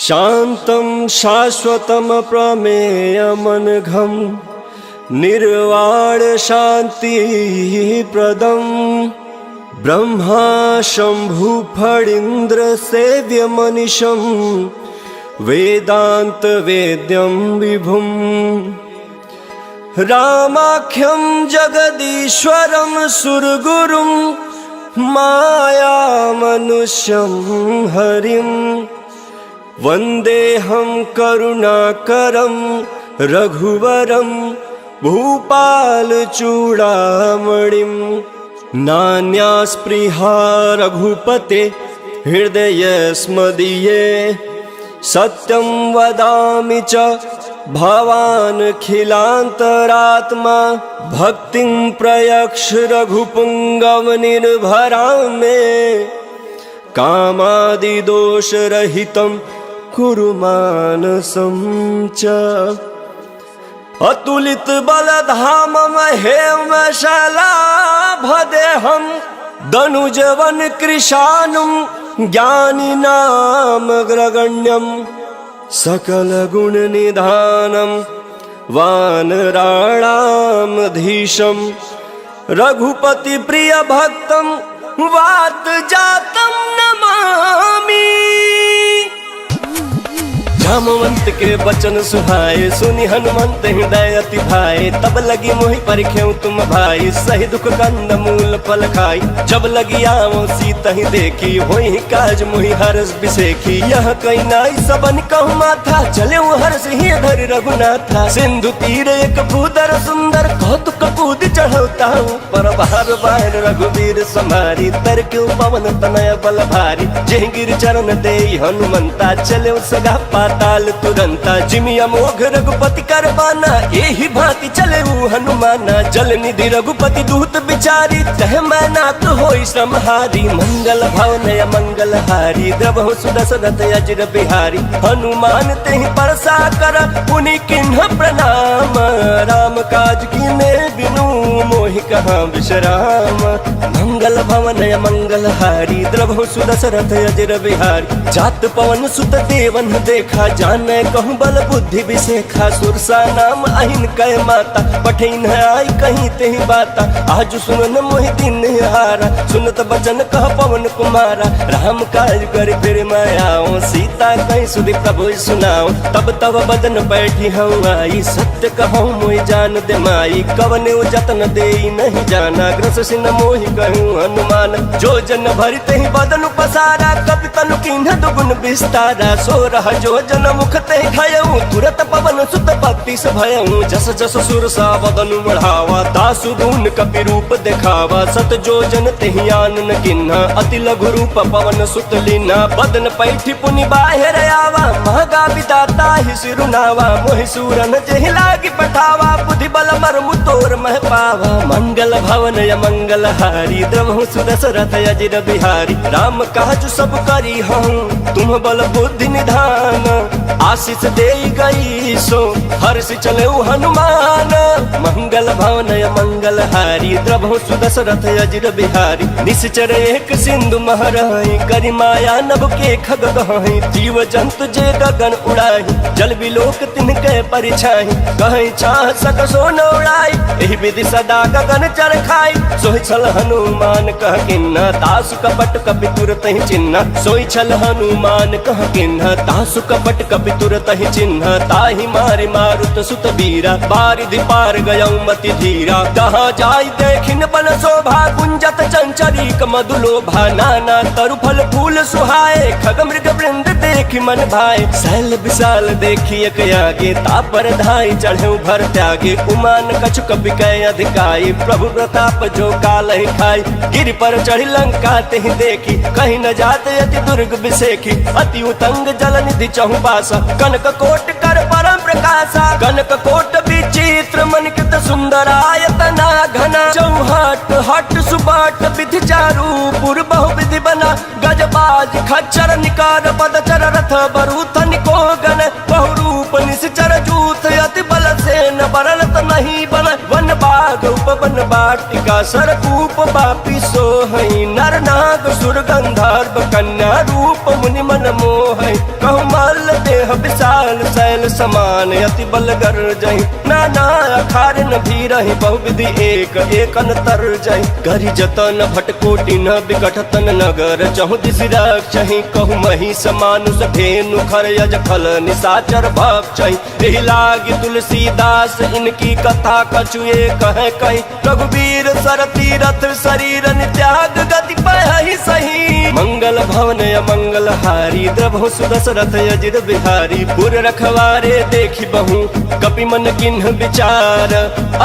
शान्तं शाश्वतं प्रमेयमनघं निर्वाणशान्तिप्रदं ब्रह्मा शम्भुफणीन्द्रसेव्यमनिशं वेदान्तवेद्यं विभुं रामाख्यं जगदीश्वरं सुरगुरुं मायामनुष्यं हरिं वन्देऽहं करुणाकरं रघुवरं भूपालचूडामणिं नान्यास्पृहा रघुपते हृदयस्मदीये सत्यं वदामि च भवानखिलान्तरात्मा भक्तिं प्रयक्ष रघुपुङ्गवनिर्भरां मे कामादिदोषरहितं कुरु मानसं च अतुलितबलधामं हेमशलाभदेहं दनुजवनकृशानुं ज्ञानिनामग्रगण्यं सकलगुणनिधानं वानराणामधीशं रघुपतिप्रियभक्तं वातजातं नमामि। जामवंत के बचन सुहाए सुनि हनुमंत हृदय अति भाए तब लगी मोहि परिख्यऊ तुम भाई सही दुख कंद मूल फल खाई जब लगी आओ सीत ही देखी होई काज मोहि हरस बिसेखी यह कई नाई सबन कहु माथा चले हर्ष ही धर रघुनाथा सिंधु तीर एक भूदर सुंदर कौतुक कूद चढ़ौता पर बार बार रघुवीर समारी तर क्यों पवन तनय बल भारी जय गिर चरण दे हनुमंता चले सगा पाताल तुरंता जिमि अमोघ रघुपति कर बाना यही भांति चले हनुमाना जल निधि रघुपति दूत बिचारी तह मैं नाथ होई श्रमहारी मंगल भवन मंगल हारी द्रवहु सुदशरथ अजर बिहारी हनुमान तेहि परसा कर पुनि किन्ह प्रणाम राम काज कीने बिनु मोहि कहाँ विश्राम मंगल भवन मंगल हारी द्रवहु सुदशरथ अजर बिहारी जात पवन सुत देवन देखा जाने कहूँ बल बुद्धि विशेखा सुरसा नाम अहिन कह माता पठिन आई कहीं तेहि बाता आज सुनन मोहि दिन हारा सुनत बचन कह पवन कुमारा राम काज कर फिर मैं आओ सीता कहीं सुधि प्रभु सुनाओ तब तब बदन बैठी हूँ आई सत्य कहूँ मोहि जान दे माई कवन जतन दे नहीं जाना ग्रस सिन मोहि कहूँ हनुमान जो जन भरि तेहि बदन पसारा कपि तनु किन्ह दुगुन विस्तारा सो रह जो जन मुख तेहि खयऊँ तुरत पवन सुत भक्ति से भयऊँ जस जस सुर सा बदन बढ़ावा दासु दून कपि रूप दिखावा सत जो जन तेहि आन न किन्हा अति लघु रूप पवन सुत लीना बदन पैठी पुनि बाहिर आवा महगा विदाता ही सिरुनावा मोहि सूरन जेहि लागी पठावा बुद्धि बल मरमु तोर मह पावा मंगल भवन मंगल हारी द्रवहु सुदशरथ अजर बिहारी राम काज सब करी हूँ तुम बल बुद्धि निधान आशीष दे गई सो हर्ष चले हनुमान मंगल भवन मंगल हारी द्रवहु सुदशरथ अजर बिहारी निश्चर एक सिंधु महरहि करि माया नभ के खग गहि जीव जंतु जे गगन उड़ाहि जल बिलोक तिनके परिछाहि कहि छाह सक सो न उड़ाई एहि विधि सदा गगन चर खाई सोहि छल हनुमान कह किन्ना दासु कपट कपि तुरत ही चिन्ह सोहि छल हनुमान कह किन्ना दासु कपट कपि तुरत ही चिन्ह ताहि मारि मारुत सुत बीरा बारिधि पार गयऊ मति धीरा कहाँ जाय देखिन बन शोभा गुंजत चंचरीक मधुलोभा नाना तरु फल फूल सुहाए खग मृग वृंद देखि मन भाए शैल विशाल देखी एक आगे तापर धाई चढ़े भर त्यागे उमान कछु कपि कै अधिकाई प्रभु प्रताप जो काल ही खाई गिर पर चढ़ी लंका तेहि देखी कहीं न जाते अति दुर्ग बिसेखी अति उतंग जल निधि चहु पासा कनक कोट कर परम प्रकाशा कनक कोट विचित्र मनिकृत सुंदरायतना घना चौहट हट सुबाट विधि चारु पुर बहु विधि बना गजबाज खच्चर निकार पदचर रथ बरूथ निको गण बहुरूप निश्चर जूथ अति बल से न बरलत नहीं बन वन बाग उपवन बाटिका सरकूप बापी सोहई नर नाग सुर गंधर्व कन्या रूप मुनि मन मोहई कहु मल्ल विशाल शैल समान अति बलगर जही नाना अखार न भी रही बहुविधि एक एक अंतर जही करी जतन भटकोटि न विकट तन नगर चहु दिस रक्षहि कहु मही समानुष धेनु खर यज खल निशाचर भक्षहि एहि लागी तुलसीदास इनकी कथा कछुए कहे कहीं रघुवीर सर तीरथ शरीर त्याग गति पहि सही मंगल भवन मंगल हारी द्रभु सुदशरथ अजिर बिहारी पुर रखवारे देखी बहु कपि मन किन्ह विचार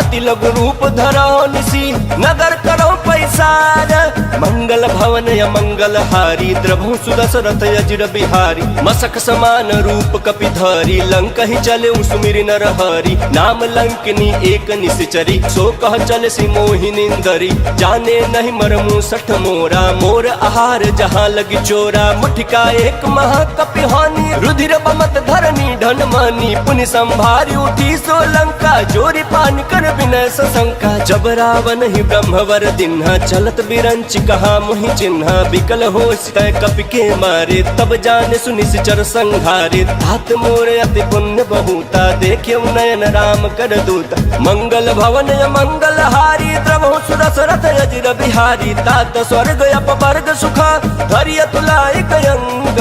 अति लघु रूप धरो निसी नगर करो पैसार मंगल भवन मंगल हारी द्रभु सुदशरथ अजिर बिहारी मसक समान रूप कपि धरी लंक ही चले सुमिर नर हरि नाम लंकनी एक निश्चरी सो कह चल सी मोहिनिंदरी जाने नहीं मरमु सठ मोरा मोर आहार जहाँ लगी चोरा मुठिका एक महाकपि हानि रुधिर बमत धरनी धन मानी पुनि संभारी उठी सो लंका जोरी पानी कर विनय सशंका जब रावण ही ब्रह्मवर दिन्हा चलत बिरंच कहा मुहि चिन्हा बिकल होश तय कपि के मारे तब जाने सुनिश्चर संघारे तात मोर अति पुण्य बहुता देखे नयन राम कर दूता मंगल भवन मंगल हारी द्रवहु सुदशरथ अजिर बिहारी तात स्वर्ग अपवर्ग सुखा धैर्य तुलाई कयंग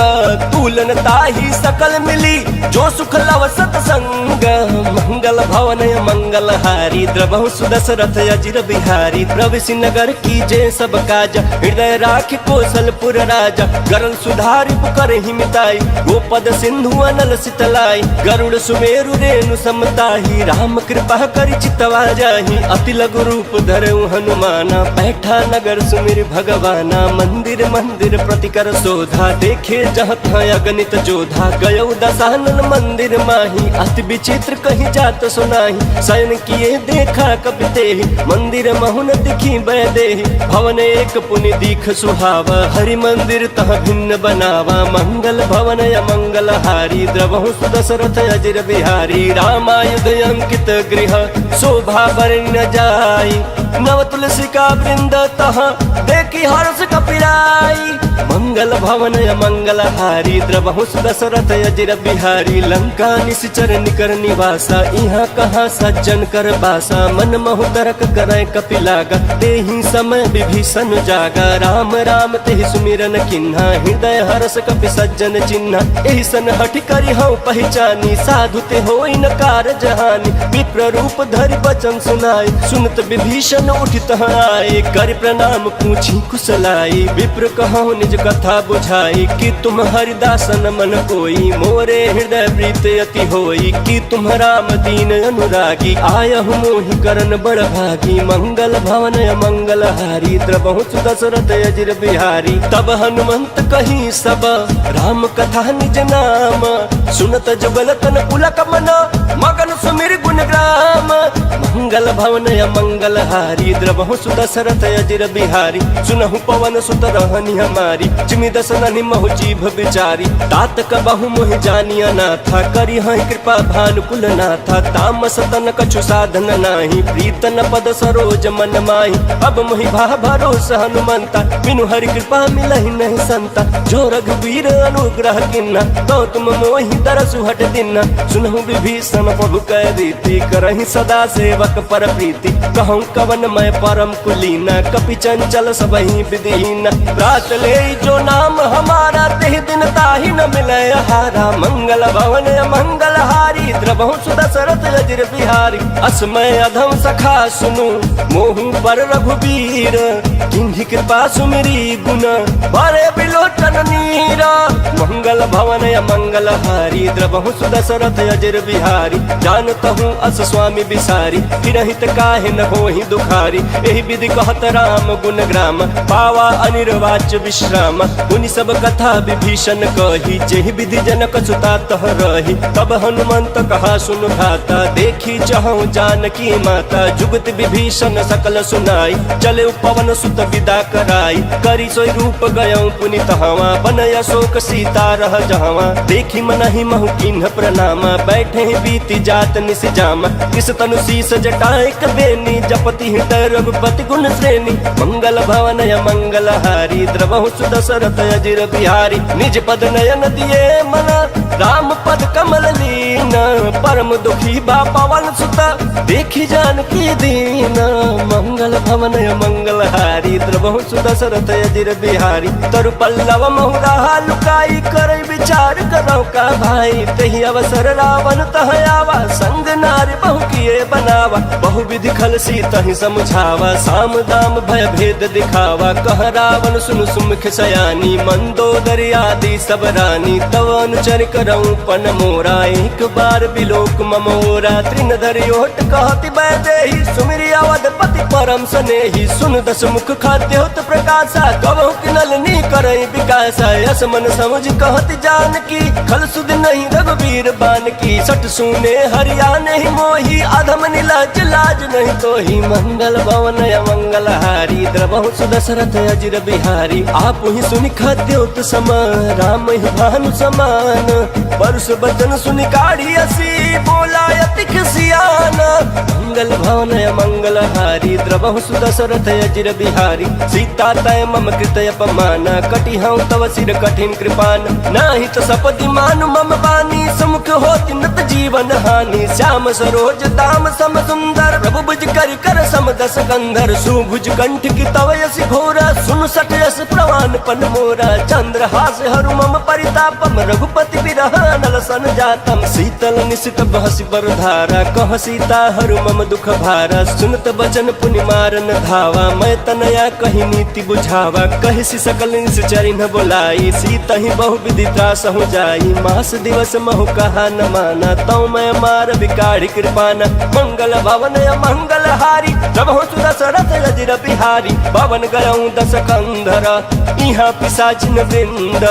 तुलन ताही सकल मिली जो सुख लव सतसंग मंगल भवन मंगल हारी द्रवहु सुदशरथ अजिर बिहारी प्रविशि नगर की जय सब काज हृदय राख कौशलपुर राजा गरल सुधारि पुकर हिमिताई गोपद सिंधु अनल सितलाई गरुड़ सुमेरु रेणु समताही राम कृपा कर चितवा जाही अति लघु रूप धरऊ हनुमाना बैठा नगर सुमिर भगवाना मंदिर मंदिर प्रतिकर शोधा देखे जहाँ अगणित जोधा गयो दशानन मंदिर माही अति विचित्र कहीं जात सुनाही शयन किए देखा कपि तेहि मंदिर महुन दिखी बैदेहि भवन एक पुनि दीख सुहावा हरि मंदिर तह भिन्न बनावा मंगल भवन मंगल हारी द्रवहु सुदशरथ अजिर बिहारी रामायुध अंकित गृह शोभा बरन जाई नव तुलसी का वृंद तह देखी हर्ष कपिराई मंगल भवन मंगल हारी द्रवहु सुदशरथ अजिर बिहारी लंका निश्चर निकर निवासा यहाँ कहाँ सज्जन कर बासा मन महु तरक करे कपि लागा तेहि समय विभीषण जागा राम राम तेहि सुमिरन किन्हा हृदय हर्ष कपि सज्जन चिन्हा एहि सन हठि करि हौ पहचानी साधु ते होई न कार जहानी विप्र रूप धरि बचन सुनाई सुनत विभीषण उठित आए कर प्रणाम पूछी कुशलाई विप्र कहूँ निज कथा बुझाई कि तुम हरिदासन मन कोई मोरे हृदय प्रीत अति होई कि तुम राम दीन अनुरागी आयहु मोहि करन बड़ भागी मंगल भवन मंगल हारी द्रवहु सुदशरथ अजिर बिहारी तब हनुमंत कही सब राम कथा निज नाम सुनत जुगल तन पुलक मन मगन सुमिर गुण ग्राम मंगल भवन मंगल हारी द्रवहु सुदशरथ अजिर बिहारी सुनहु पवन सुत रहनी हमारी जिमि दसननि महु जीभ बिचारी तात कबहु मोहि जानिया नाथा करी हहि कृपा भानुकुल नाथा तामस तन कछु साधन नाही प्रीतन पद सरोज मन माही अब मोहि भा भरोसा हनुमंता बिनु हरि कृपा मिलहि नहीं संता जो रघुवीर अनुग्रह किन्ना तो तुम मोहि दरसु हट दिना सुनहु विभीषण प्रभु कह रीति करहि सदा सेवक पर प्रीति कहूँ कवन मैं परम कुलीना कपि चंचल सबहि विधिहीन रात ले जो नाम हमारा तेहि दिन ताहि न मिले हारा मंगल भवन मंगल हारी द्रवहु सुदशरथ अजिर बिहारी असमय अधम सखा सुनु मोहु पर रघुवीर किन्हि कृपा सुमिरी गुण बरे बिलोचन नीरा मंगल भवन मंगल हारी द्रवहु सुदशरथ अजिर बिहारी जानतहु अस स्वामी बिसारी हिरहित काहे न होहि दुखारी एहि विधि कहत राम गुण ग्राम पावा अनिर्वाच विश्राम मुनि सब कथा विभीषण कही जेहि विधि जनक सुता तह रही तब हनुमंत कहा सुन भाता देखी चहु जानकी माता जुगत विभीषण सकल सुनाई चले पवन सुत विदा कराई करी सोई रूप गयौ पुनि तहवा बनय अशोक सीता रह जहवा देखी मनहि महु किन्ह प्रणामा बैठे बीती जात निस जामा किस तनु शीस जटाएक बेनी जपति हृदय रघुपति गुण श्रेणी मंगल भवन मंगल हारी द्रवहु सुदशरथ अजिर बिहारी निज पद नयन दिए मन राम पद कम परम दुखी बा पवन सुत देखी जानकी दीन। मंगल भवन मंगल हारी द्रवहु सुदशरथ अजिर बिहारी। तरु पल्लव महुरा लुकाई कर विचार करो का भाई। तही अवसर रावण तह आवा संग नारी बहु किए बनावा। बहु विधि खल सी तही समझावा साम दाम भय भेद दिखावा। कह रावण सुन सुमुख सयानी मंदोदरी आदि सब रानी। तव अनुचर करऊं पन मोरा एक बार बिलोक ममोरा। तृण धरि ओट कहति बैदेही सुमिरि अवधपति परम स्नेही। सुन दस मुख खाद्योत प्रकाशा कबहु किनलनी करई विकासा। यस मन समझ कहति जानकी खल सुध नहीं रघुबीर बानकी। सट सुने हरियाणे ही मोही अधम नीलाज लाज नहीं तो ही। मंगल भवन मंगल हारी द्रवहु सुदशरथ अजिर बिहारी। आप ही सुनि खाद्योत समान राम ही भानु समान। परुष बचन सुनि काढ़ी असी बोला अति खिसियान। मंगल भवन मंगल हारी द्रवहु सुदशरथ अजिर बिहारी। सीता तय मम कृत अपमाना कटि हूँ तव सिर कठिन कृपान। नाही तो सपदि मानु मम बानी समुख होति नत जीवन हानि। श्याम सरोज दाम सम सुंदर प्रभु भुज कर कर सम दस कंधर। सुभुज कंठ की तव यस घोरा सुन सट यस प्रवान पन मोरा। चंद्र हास हरु मम परितापम रघुपति बिरह नल सन जातम। शीतल निशित बहसि बर धारा कह सीता हरु मम दुख भारा। सुनत बचन पुनि मारन धावा मैं तनया कही नीति बुझावा। कहि सि सकल निश्चरि न बोलाई सीता ही बहु विधि त्रास हो जाई। मास दिवस महु कहा न माना तौ मैं मार बिकाढ़ी कृपाना। मंगल भवन मंगल हारी प्रभु सुदशरथ अजिर बिहारी। भवन गयऊं दस कंधर इहाँ पिशाचिन वृंद।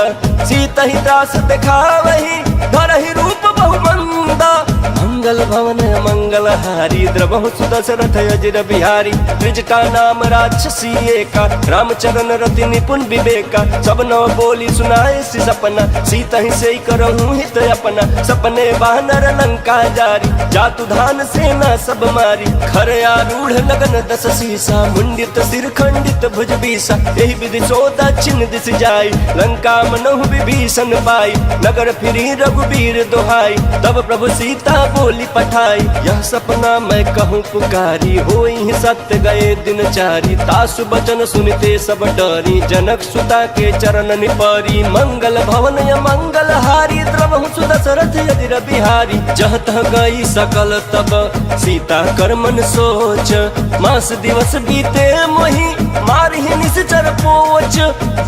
सीता ही त्रास दिखावही धरहि रूप बहु मंदा। मंगल भवन मंगल हारी द्रवहु सुदशरथ अजिर बिहारी। त्रिजटा नाम राक्षसी एका रामचरण रति निपुण विवेका। सब नव बोली सुनाए सि सपना सीता ही से करहूं हित अपना। सपने वानर लंका जारी जातु धान सेना सब मारी। खर आरूढ़ लगन दस सीसा मुंडित सिर खंडित भुज बीसा। यही विधि चौदह छिन्न दिस जाई लंका मनहु विभीषण पाई। नगर फिरी रघुबीर दोहाई तब प्रभु सीता बोली पठाई। यह सपना मैं कहूँ पुकारी होई सत्य गए दिन चारी। तासु बचन सुनते सब डरी जनक सुता के चरण निपरी। मंगल भवन मंगल हारी द्रवहु सुदशरथ अजिर बिहारी। जह तह गई सकल तब सीता कर मन सोच। मास दिवस बीते मोहि मारहि निश्चर पोच।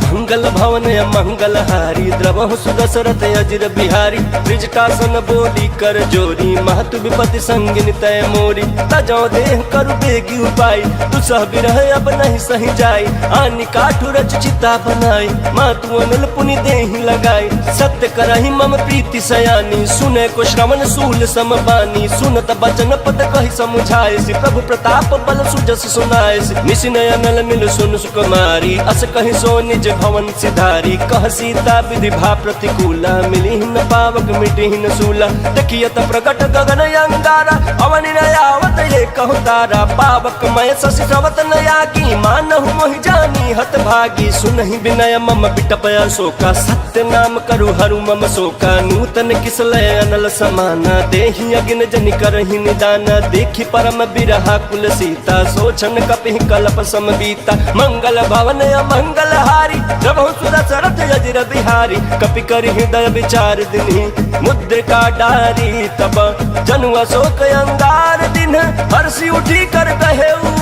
मंगल भवन मंगल हारी द्रवहु सुदशरथ अजिर बिहारी। त्रिजटासन बोली कर जोरी महतु विपति संगिन तय मोरी। तजौ देह करु बेगी उपाय दुसह बिरह अब नहीं सही जाई। आनि काठु रच चिता बनाई मातु अनल पुनि देहि लगाई। सत्य करहि मम प्रीति सयानी सुने को श्रवण सूल समबानी। सुनत बचन पद कहि समुझाए प्रभु प्रताप बल सुजस सुनाए। निशिनय अनल मिल सुन सुकुमारी अस कहि सो निज भवन सिधारी। कह सीता विधि भा प्रतिकूला मिली न पावक मिटी न सूला। देखियत प्रकट गगन अंगारा अवनि नयावत ये कहु तारा। पावक मय शशि श्रवत नयागी मानहु मोहि जानी हत भागी। सुनहि विनय मम बिटप अशोका सत्य नाम करु हरु मम शोका। नूतन किसलय अनल समाना देहि अगिन जनि करहि निदाना। देखि परम बिरहा कुल सीता सोचन कपि कल्प समबीता। मंगल भवन मंगल हारी प्रभु सुदशरथ अजिर बिहारी। कपि करि हृदय विचार दिन्हि मुद्रिका डारी। तब जनु अशोक अंगार दिन हर्षि उठी कर कहेऊ।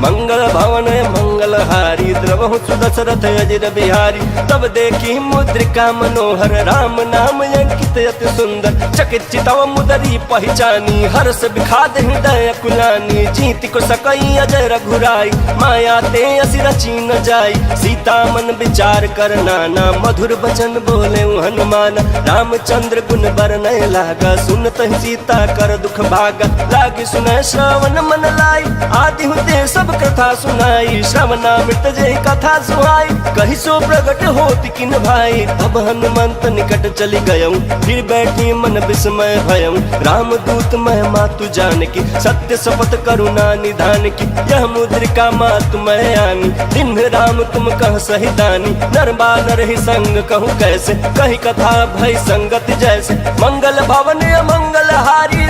मंगल भवन मंगल हारी द्रवहु सुदशरथ अजिर बिहारी। तब देखी मुद्रिका मनोहर राम नाम अंकित अति सुंदर। चकित चितव मुदरी पहचानी हर्ष विखाद हृदय कुलानी। जीति को सकई अजय रघुराई माया ते असि रची न जाई। सीता मन विचार कर नाना मधुर बचन बोले हनुमान। रामचंद्र गुण बरनय लागा सुनत सीता कर दुख भागा। लागी सुनय श्रवण मन लाई आदि हुते सब कथा सुनाई। श्रवणामृत जय कथा सुहाई कहि सो प्रगट होति किन भाई। तब हनुमंत निकट चली गयऊं फिर बैठी मन विस्मय भयऊं। राम दूत मैं मातु जानकी सत्य शपथ करुणा निधान की। यह मुद्रिका मातु मैं आनी दिन राम तुम कह सही दानी। नर बानर ही संग कहूँ कैसे कही कथा भई संगति जैसे। मंगल भवन मंगल हारी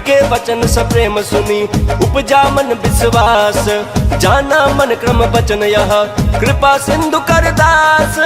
के वचन सप्रेम सुनी उपजा मन विश्वास, जाना मन क्रम वचन यह कृपा सिंधु कर दास।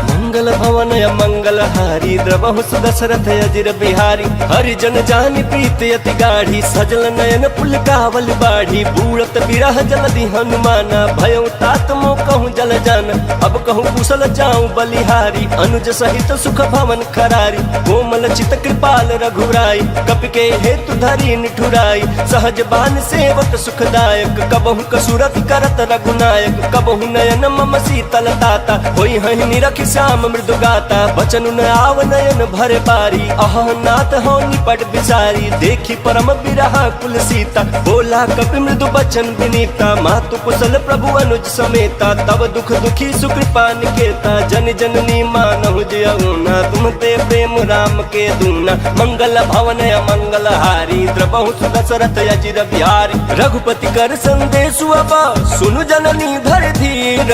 मंगल भवन मंगल हारी द्रवहु दशरथ अजिर बिहारी, हरिजन जानी प्रीत अति गाढ़ी सजल नयन पुलकावल बाढ़ी। बूढ़त बिरह जलधि हनुमाना भयउ तात मो कहूँ जल जान, अब कहूँ कुशल जाऊँ बलिहारी। अनुज सहित सुख भवन खरारी, कोमल चित कृपाल रघुराई। कपि के हेतु धरी निठुराई, सहज बान सेवक सुखदायक। कबहु कसुरत करत रघुनायक, कबहु नयन मम शीतल ताता। होई हहि निरखि श्याम मृदु गाता, बचन न आव नयन भर बारी। अह नाथ हो निपट बिसारी, देखी परम बिरहा कुल सीता। बोला कपि मृदु बचन विनीता, मातु कुशल प्रभु अनुज समेता। तब दुख दुखी सुकृपा निकेता, जन जननी मानहु जियउना। तुम ते प्रेम राम के दूना, मंगल भवन मंगल हारी द्रवहु दशरथ अजिर बिहारी। रघुपति कर संदेशु अब सुनु जननी धर धीर,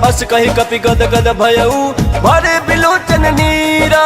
अस कहि कपि गद गद भयउ भरे बिलोचन नीरा।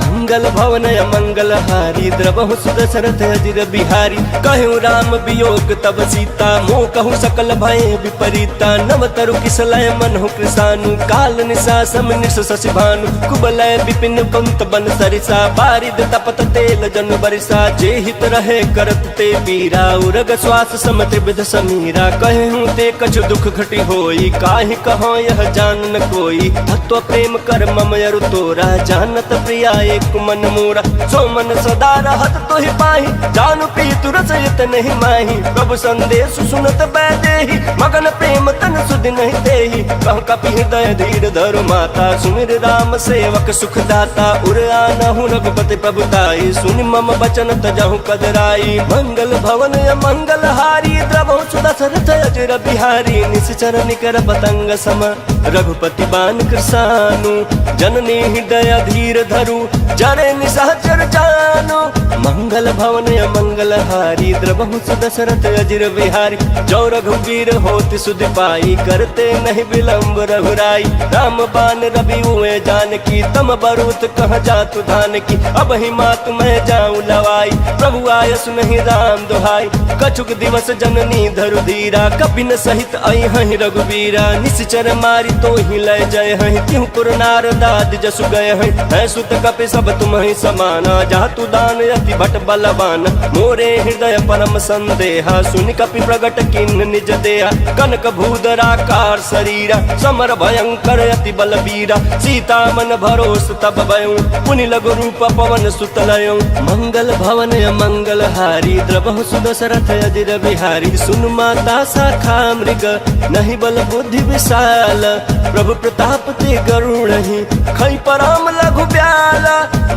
मंगल भवन मंगल हारी द्रवहु दशरथ अजिर बिहारी। कहु राम वियोग तब सीता, मोह कहु सकल भय विपरीता। नव तरु किसलय मनहु कृसानु, काल निशा सम निश शशि भानु। कुबलय विपिन कुंत बन सरिसा, बारिद तपत तेल जन बरिसा। जे हित रहे करत ते पीरा, उरग श्वास सम त्रिविध समीरा। कहूँ ते कछु दुख घटी होई, काहि कहो यह जान न कोई। तत्व प्रेम कर मम अरु तोरा, जानत प्रिया एक मन मोरा। सो मन सदा रहत तोहि पाहि, जानु प्रीतु रसयत नहीं माही। प्रभु संदेश सुनत बैदेहि, मगन प्रेम तन सुध नहीं देहि। कह कपि हृदय धीर धरु माता, सुमिर राम सेवक सुख दाता। उर आनहु रघुपति प्रभुताई, सुनि मम बचन तजहु कदराई। मंगल भवन मंगल हारी द्रवहु दशरथ अजिर बिहारी। निश्चर निकर पतंग सम रघुपति बान कृसानु, जननी हृदय धीर धरु जरे निशाचर जानो। मंगल भवन मंगल हारी द्रवहु दशरथ अजिर बिहारी। जो रघुवीर होति सुधि पाई, करते नहीं विलंब रघुराई। राम बान रवि हुए जानकी, तम बरूत कह जातु धान की। अब ही मात मैं जाऊं लवाई, प्रभु आयस नहीं राम दोहाई। कछुक दिवस जननी धरु धीरा, कपि न सहित आई हहि रघुवीरा। निश्चर मारी तो ही लय जय हहि, त्यों पुर नारदाद जसु गए हहि। है सुत कपि सब तुम ही समाना, जातु दान अति भट बलवान। मोरे हृदय परम संदेहा, सुनि कपि प्रगट किन्न निज देहा। कनक भूधराकार शरीरा, समर भयंकर अति बलबीरा। सीता मन भरोस तब भयउ, पुनि लघु रूप पवन सुत लयउ। मंगल भवन मंगल हारी द्रवहु दशरथ अजिर बिहारी। सुनु माता शाखा मृग, नहीं बल बुद्धि विशाल। प्रभु प्रताप ते गरुड़हि, खै परम लघु ब्याल।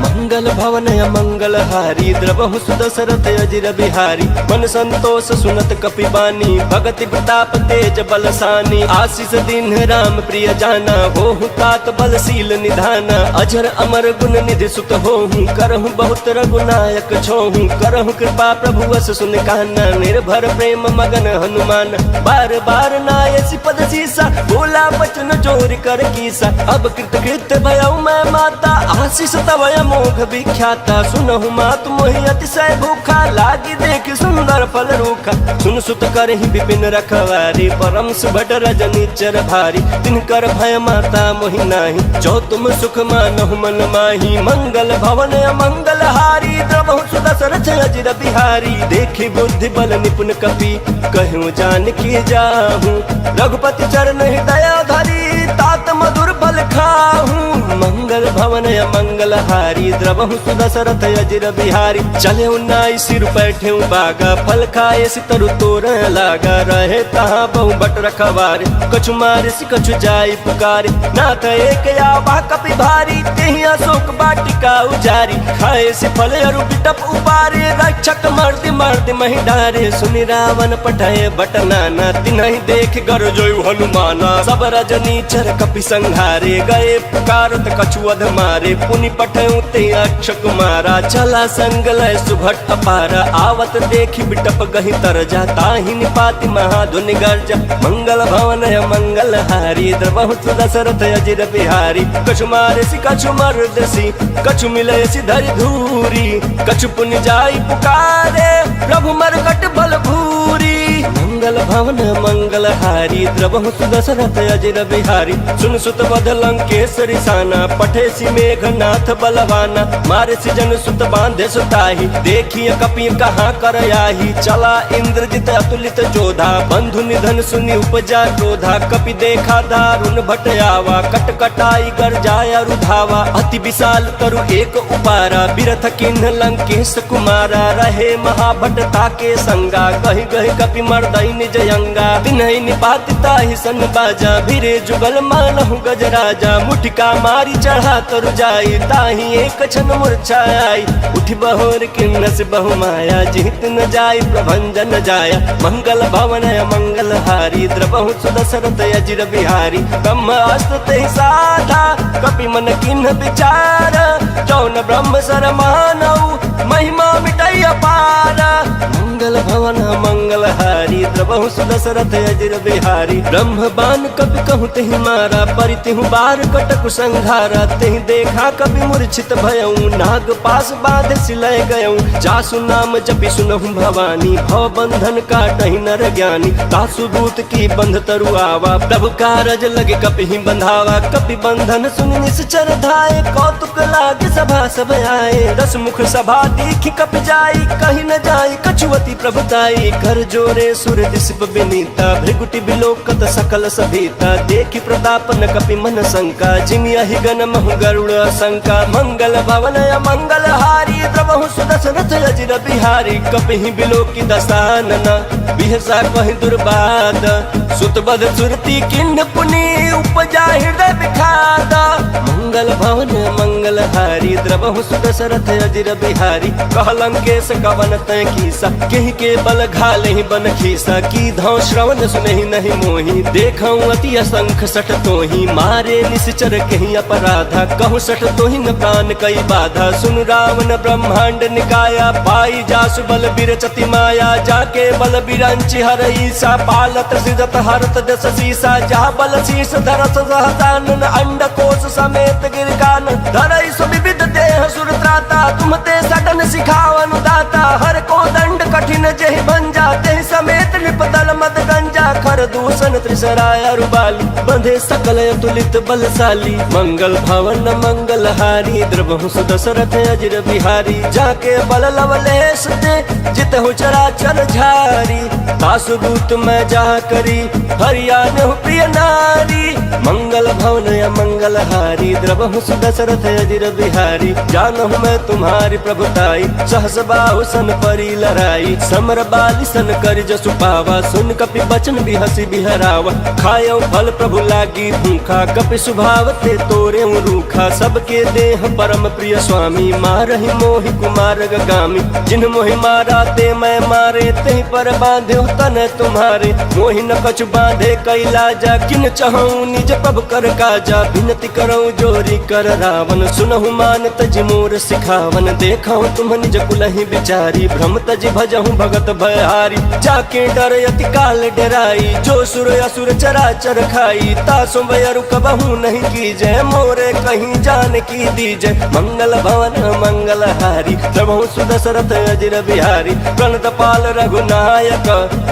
मंगल भवन मंगल हारी द्रवहु दशरथ अजिर बिहारी। मन संतोष सुनत कपि बानी, भगति प्रताप तेज बलसानी। आशीष दीन राम प्रिय जाना, होहु तात बलशील निधाना। अजर अमर गुण निधि सुत होहु, करहु बहुत रघुनायक छोहु। करहु कृपा प्रभु अस सुन काना, निर्भर प्रेम मगन हनुमान। बार बार नायसि पद सीसा, बोला बचन चोरी कर कीसा। अब कृत कृत भयउ मैं माता, आशीष तव अमोघ विख्याता। सुनहु मातु मोहि अतिशय भूखा, लागी देख सुंदर फल रूखा। सुन सुत करहि विपिन रखवारी, परम सुभट रजनीचर भारी। तिनकर भय माता मोहि नाही, जो तुम सुख मानहु मन माही। मंगल भवन मंगल हारी द्रवहु दशरथ अजिर बिहारी। देखी बुद्धि बल निपुण कपि, कहूँ जान की जाहू। रघुपति चरण हृदय धरी, तात मधुर फल खाहू। मंगल भवन मंगल हारी द्रवहु दशरथ अजिर बिहारी। चले उन्नाई सिर बैठे बागा, फल खाए सितरु तोर लागा। रहे तहाँ बहु बट रखवारे, कछु मारे सि कछु जाई पुकारे। नाथ एक आवा कपि भारी, तेहि अशोक वाटिका उजारी। खाए से फल अरु बिटप उबारे, रक्षक मर्द मर्द महि डारे। सुनि रावण पठाए बट नाना, तिन्हि देख गरजोयु हनुमाना। सब रजनीचर कपि संहारे, गए पुकार ताकत कछुअध मारे पुनि पठऊ ते अक्ष कुमारा चला संगलय सुभट अपारा आवत देखी बिटप गही तरजा ताहि निपाति महाधुनि गर्जा मंगल भवन मंगल हारी द्रवहु दशरथ अजिर बिहारी कछु मारे सी कछु मर्दसी कछु मिले सी धरि धूरी कछु पुनि जाई पुकारे प्रभु मरकट बल भूरी मंगल भवन मंगल हारी द्रवहु दशरथ अजिर बिहारी सुन सुत बध लंकेश्वरी साना पठे सी मेघनाथ बलवाना मारे सी जन सुत बांधे सुताही देखिए कपि कहाँ कर आही चला इंद्रजित अतुलित जोधा बंधु निधन सुनि उपजा क्रोधा कपि देखा दारुण भट आवा कट कटाई कर जाया रुधावा अति विशाल तरु एक उपारा बिरथ किन्ह लंकेश कुमारा रहे महाभट ताके संगा गहि गहि कपि मर्दई निज अंगा तिन्हि निपाति ताहि सन बाजा भिरे जुगल मानहु गजराजा मुठिका मारी चढ़ा तरु जाई ताहि एक क्षण मूर्छाई उठि बहोर किन्न से बहु माया जीत न जाई प्रभंजन जाया मंगल भवन मंगल हारी द्रवहु दशरथ अजिर बिहारी ब्रह्मास्त्र ते साधा कपि मन किन्ह विचार जौन ब्रह्म सर मानऊ महिमा मिटई अपार मंगल भवन मंगल हारी द्रवहु दशरथ अजिर बिहारी ब्रह्म बान कपि कहु तेहि मारा परितिहु बार कटक संघारा तेहि देखा कपि मूर्छित भयऊ नाग पास बांध सिलय गयऊ जासु नाम जपि सुनहु भवानी भव बंधन काटहि नर ज्ञानी तासु दूत की बंध तरु आवा प्रभु कारज लगे कपि ही बंधावा कपि बंधन सुनि निश्चर धाये कौतुक लागे सभा सब आए दस मुख सभा देखी कपि जाई कहीं न जाई कछुवती प्रभुताई कर जोरे सुर दिसप विनीता भृगुटि बिलोकत सकल सभीता देखी प्रताप न कपि मन शंका जिमि अहि गण महु गरुड़ शंका मंगल भवन मंगल हारी द्रवहु दशरथ अजिर बिहारी कपि ही बिलोकी दसानना बिहसा कहि दुर्बाद सुत बध सुरती किन्ह पुनि उपजा हृदय विखाद मंगल भवन मंगल हारी द्रवहु दशरथ अजिर बिहारी कहलंकेश कवन तय कीसा केहि के बल घाले बन खीसा की धौ श्रवण सुनहि नहीं मोहि देखऊं अति असंख सठ तोहि मारे निश्चर कहीं अपराधा कहूँ सठ तोहि न प्राण कई बाधा सुन रावण ब्रह्मांड निकाया पाई जासु बल बिरचति माया जाके बल बिरंचि हर ईसा पालत सिजत हरत दस सीसा जा बल शीस धरस सहसानन अंड कोश समेत गिरकान धरई सुविविध देह सुर त्राता तुम ते सडन सिखावन दाता हर को दंड कठिन जेहि भंजा तेहि समेत निपदल मद गंजा खर दूषण त्रिसराय अरुबाली बंधे सकल अतुलित बलशाली मंगल भवन मंगल हारी द्रवहु दशरथ अजिर बिहारी जाके बल लवलेश ते जितहु चराचर झारी तासु दूत मैं जा करी हरियाण प्रिय नारी मंगल भवन मंगल हारी द्रवहु दशरथ अजिर बिहारी जानहु मैं तुम्हारी प्रभुताई सहस बाहु सन परी लड़ाई समर बाली सन कर जसु पावा सुन कपि बचन बिहसी बिहरावा खायो फल प्रभु लागी भूखा कपि स्वभाव ते तोरे रूखा सबके देह परम प्रिय स्वामी मारहि मोहि कुमार गामी जिन मोहि मारा ते मैं मारे ते पर बांधे तन तुम्हारे मोहि न कछु बांधे कैलाजा किन चहऊं निज प्रभु कर काजा विनती करऊं जोरी कर रावण सुनहु मान तज मोर सिखावन देखऊं तुम निज कुलहि बिचारी भ्रम तज भजहु भगत भयहारी जाके डर अति काल डराई जो सुर असुर चराचर खाई तासु बयरु कबहू नहीं की जय मोरे कहीं जान की दीजय मंगल भवन मंगल हारी द्रवहु दशरथ अजिर बिहारी प्रणत पाल रघुनायक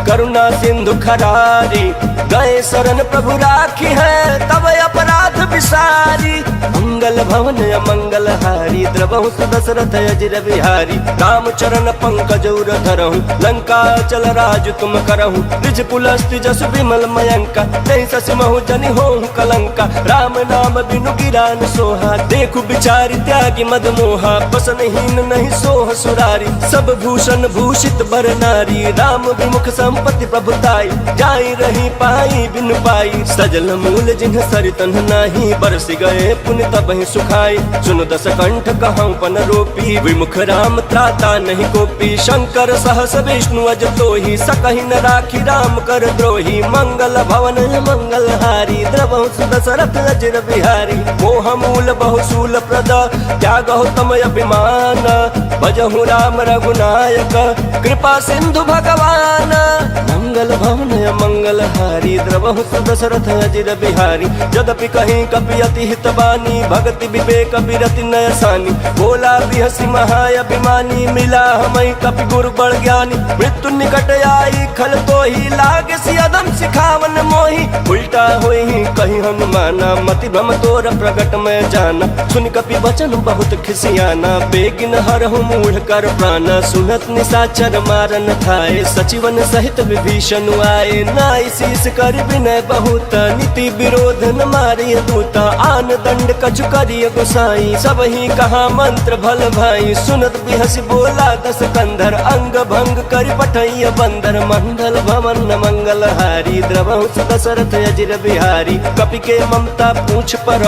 करुणा सिंधु खरारी गए शरण प्रभु राखी है तब अपराध विसारी मंगल भवन मंगल हारी द्रवहु दशरथ अजिर बिहारी राम चरण पंकज उर धरहु लंका चल राज तुम करहु निज पुलस्ति जसु विमल मयंका नहीं ससमहु जनि होहु कलंका राम नाम बिनु गिरान सोहा देखु बिचारी त्यागी मद मोहा बसनहीन नहीं सोह सुरारी सब भूषण भूषित बर नारी राम विमुख संपत्ति प्रभुताई जाई रही पाई बिनु पाई सजल मूल जिन्ह सरितन नाही बरस गए पुण्य तबहि सुखाई सुन दस कंठ कहूँ पन रोपी विमुख राम त्राता नहीं कोपी शंकर सहस विष्णु अज तो ही सकहि न राखी राम कर द्रोही मंगल भवन मंगल हारी द्रवहुस दशरथ अजिर बिहारी मोह मूल बहुशूल प्रद त्यागहु तम अभिमान भजहु राम रघुनायक कृपा सिंधु भगवान मंगल भवन मंगल हारी द्रवहुस दशरथ अजिर बिहारी यद्यपि कहीं कपि अति हितबानी भक्ति विवेक विरति नयसानी बोला बिहसी महाअभिमानी मिला हमें कपि गुरु बड़ ज्ञानी मृत्यु निकट आई खल तो ही लागे सियदम सिखावन मोही उल्टा हुई ही कहीं हनुमाना मति भ्रम तोर प्रगट में जाना सुन कपि वचन बहुत खिसियाना बेगिन हरहु मूढ़ कर प्राण सुनत निशाचर मारन थाए सचिवन सहित विभीषण आए नाई शीस कर विनय बहुत नीति विरोध न मारिय दूता आन दंड कछु करिय गोसाई सब ही कहा मंत्र भल भाई सुनत बिहसी बोला दस कंधर अंग भंग कर पठैय बंदर मंगल भवन मंगल हारी द्रवहुस दशरथ अजिर बिहारी कपि के ममता पूछ पर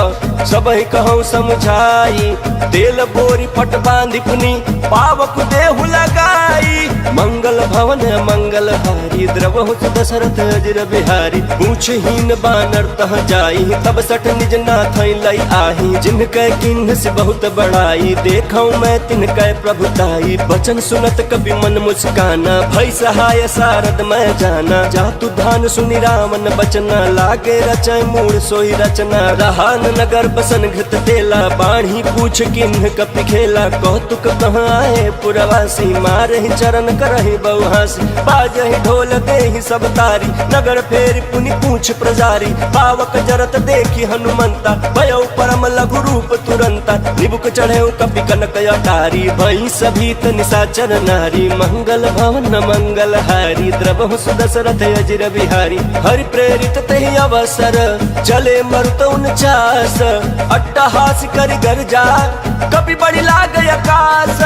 सब ही कहूँ समझाई तेल बोरी पट बांधि पुनी पावक देहु लगाई मंगल भवन मंगल हारी द्रवहुस दशरथ अजिर बिहारी पूछहीन बानर तह जाई तब सठ निज नाथ लई आही जिनके किन्ह से बहुत बड़ाई देखौ मैं तिनके प्रभुताई बचन सुनत कभी मन मुस्काना भई सहाय सारद मैं जाना जातु धान सुनि रामन बचना लागे रचय मूल सोई रचना रहान नगर बसन घृत तेला बाढ़ी पूछ किन्ह कपि खेला कौतुक कहाँ आए पुरवासी मारहि चरण करहि बहुहासी बाजहि ढोल देहि सब तारी नगर फेर पुनि पूछ प्रजारी पावक जरत देखी हनुमंता भयो परम लघु रूप तुरंता निबुक चढ़े कपि कनक अटारी भई सभीत निशाचर नारी मंगल भवन मंगल हारी द्रवहुस दशरथ अजिर बिहारी हरि प्रेरित तेहि अवसर चले मरुत 49 अट्टहास करि गर्जा कपि बड़ी लाग आकाश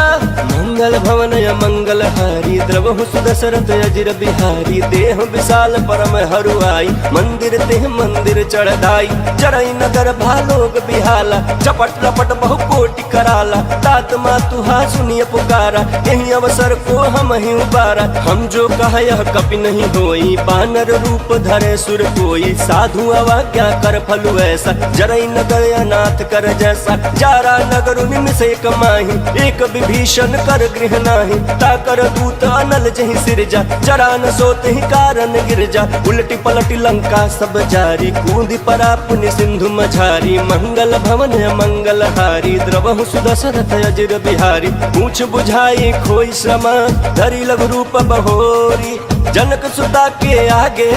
मंगल भवन मंगल हारी द्रवहुस दशरथ अजिर बिहारी देह विशाल परम हरुआई मंदिर तेह मंदिर चढ़ाई चढ़ई नगर भालोग बिहाला चपट लपट बहु कोटि कराला तात मातुहा सुनिय पुकारा यही अवसर को हम ही उबारा हम जो कहा यह कपि नहीं होई बानर रूप धरे सुर कोई साधु अवाज्ञा कर फलु ऐसा जरई नगर अनाथ कर जैसा जारा नगर निमिषे कमाही एक विभीषण कर गृह नाही ताकर दूत अनल जहि सिरजा जरा न सोते ही कारण गिरजा उलटी पलटी लंका सब जारी कूदी परा पुनि सिंधु मझारी मंगल भवन मंगल हारी द्रवहुस दशरथ अजिर बिहारी पूछ बुझाई खोई श्रम धरी लघु रूप बहोरी जनक सुता के आगे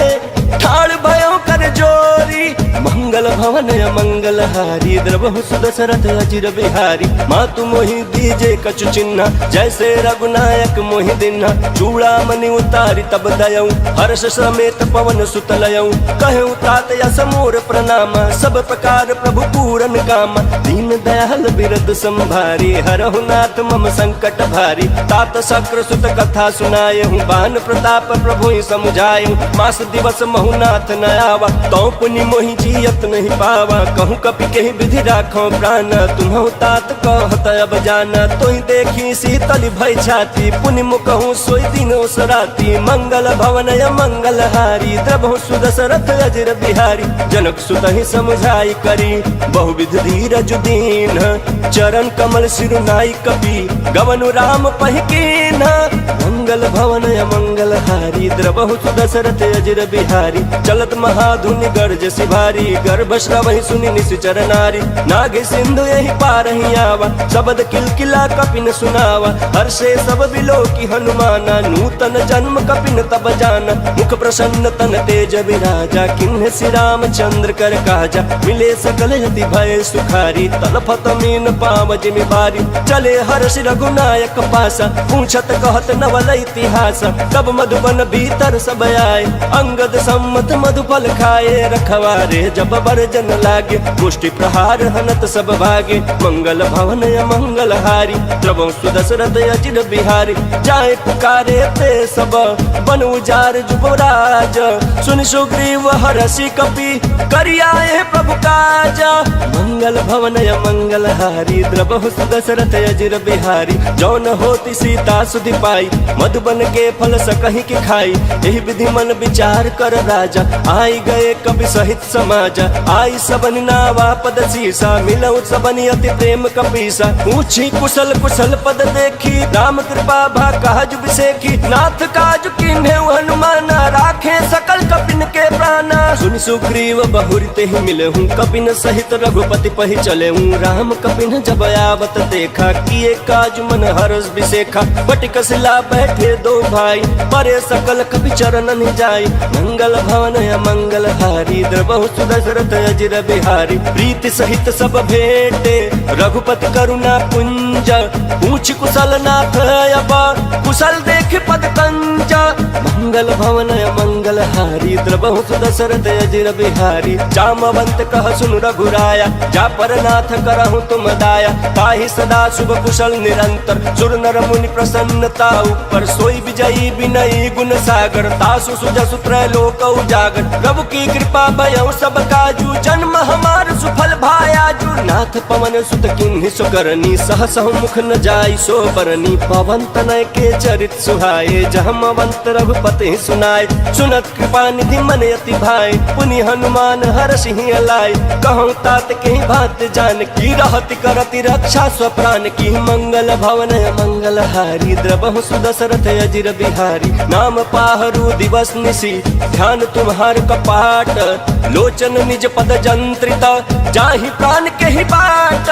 ठाड़ भयो कर जोरी मंगल भवन मंगल हारी द्रवहुस दशरथ अजिर बिहारी मातु मोहि दीजे कछु चिन्ह जैसे रघुनायक मोहि दिन्हा चूड़ा मणि उतारी तब दयऊ हर्ष समेत पवन सुत लयऊ कहूँ तात यस मोर प्रणाम सब प्रकार प्रभु पूरन काम दीन दयाल बिरद संभारी हरहु नाथ मम संकट भारी तात शक्र सुत कथा सुनाए हूँ बान प्रताप प्रभु समुझाए मास दिवस महुनाथ न आवा तो पुनि मोहि जियत नहीं पावा कहूँ कपि के विधि राखो प्राण तुम्हु तात कहत अब जाना तो ही देखी शीतल भय छाती पुनि मुकहु सोई दिनो सराती मंगल भवन मंगल हारी द्रवहुस दशरथ अजिर बिहारी जनक सुत ही समझाई करी बहुविध धीरज दीन चरण कमल सिरुनाई कपि गवनु राम पहिकीन मंगल भवन मंगल हारी द्रवहुस दशरथ अजिर बिहारी चलत महाधुनि गर्ज सिभारी गर्भ श्रवहि सुनि निश्चर नारी नागे सिंधु यही पार ही आवा शब्द किलकिला कपिन सुनावा हर्षे सब बिलोकी हनुमाना नूतन जन्म कपिन तब जाना मुख प्रसन्न तन तेज विराजा किन्ह श्री रामचंद्र कर काजा मिले सकल यति भय सुखारी तलफत मीन पाव जिमि बारी चले हर्ष रघुनायक पासा पूछत कहत नवल इतिहास तब मधुबन भीतर सब आए अंगद सम्मत मधुफल खाए रखवारे जब बरजन लागे मुष्टि प्रहार हनत सब भागे मंगल भवन मंगल हारी द्रवं सुदशरथ अजिर बिहारी जाए पुकारे ते सब बन उजार जुबराज सुन सुग्रीव हरषि कपि करियाए प्रभु काज मंगल भवन मंगल हारी द्रवहु सुदशरथ अजिर बिहारी जौन होती सीता सुधि पाई मधुबन के फल सकहि के खाई यही विधि मन विचार कर राजा आई गए कवि सहित समाज आई सबन नावा पद सीसा मिलऊ सबन अति प्रेम कपीसा पूछी कुशल कुशल पद देखी राम कृपा भा काज बिसेखी नाथ काज किन्हे हनुमान राखे सकल कपिन के प्राण सुन सुग्रीव बहुरते ही मिले हूँ कपिन सहित रघुपति पहि चले हूँ राम कपिन जब आवत देखा किए काज मन हर्ष बिसेखा बटिक शिला बैठे दो भाई परे सकल कपि चरण जाय मंगल भवन मंगल हारी द्रवहु सुदशरथ अजिर बिहारी प्रीति सहित सब भेंटे रघुपति करुणा पुंज पूछ कुशल नाथ अब कुशल देख पद कंज मंगल भवन मंगल हारी द्रवहु सुदशरथ अजिर बिहारी जामवंत कह सुन रघुराया जा पर नाथ करहु तुम दाया ताहि सदा शुभ कुशल निरंतर सुर नर मुनि प्रसन्नता ऊपर सोई विजयी विनयी गुण सागर तासु सुजसु त्रैलोक उजागर प्रभु की कृपा भयउ सब काजू जन्म हमार सुफल भायाजू नाथ पवन सुत किन्हि सुकरनी सहस मुख न जाई सो बरनी पवन तनय के चरित सुहाए जहमवंत रघुपति सुनाय सुनत कृपा निधि मन अति भाई पुनि हनुमान हर्षि अलाय कहूँ तात के बात जान की रहति करति रक्षा स्वप्राण की मंगल भवन मंगल हारी द्रवहु सुदशरथ अजिर बिहारी नाम पाहरू दिवस निशी ध्यान तुम्हार कपाट लोचन निज पद जंत्रित जाहि प्राण के ही बाट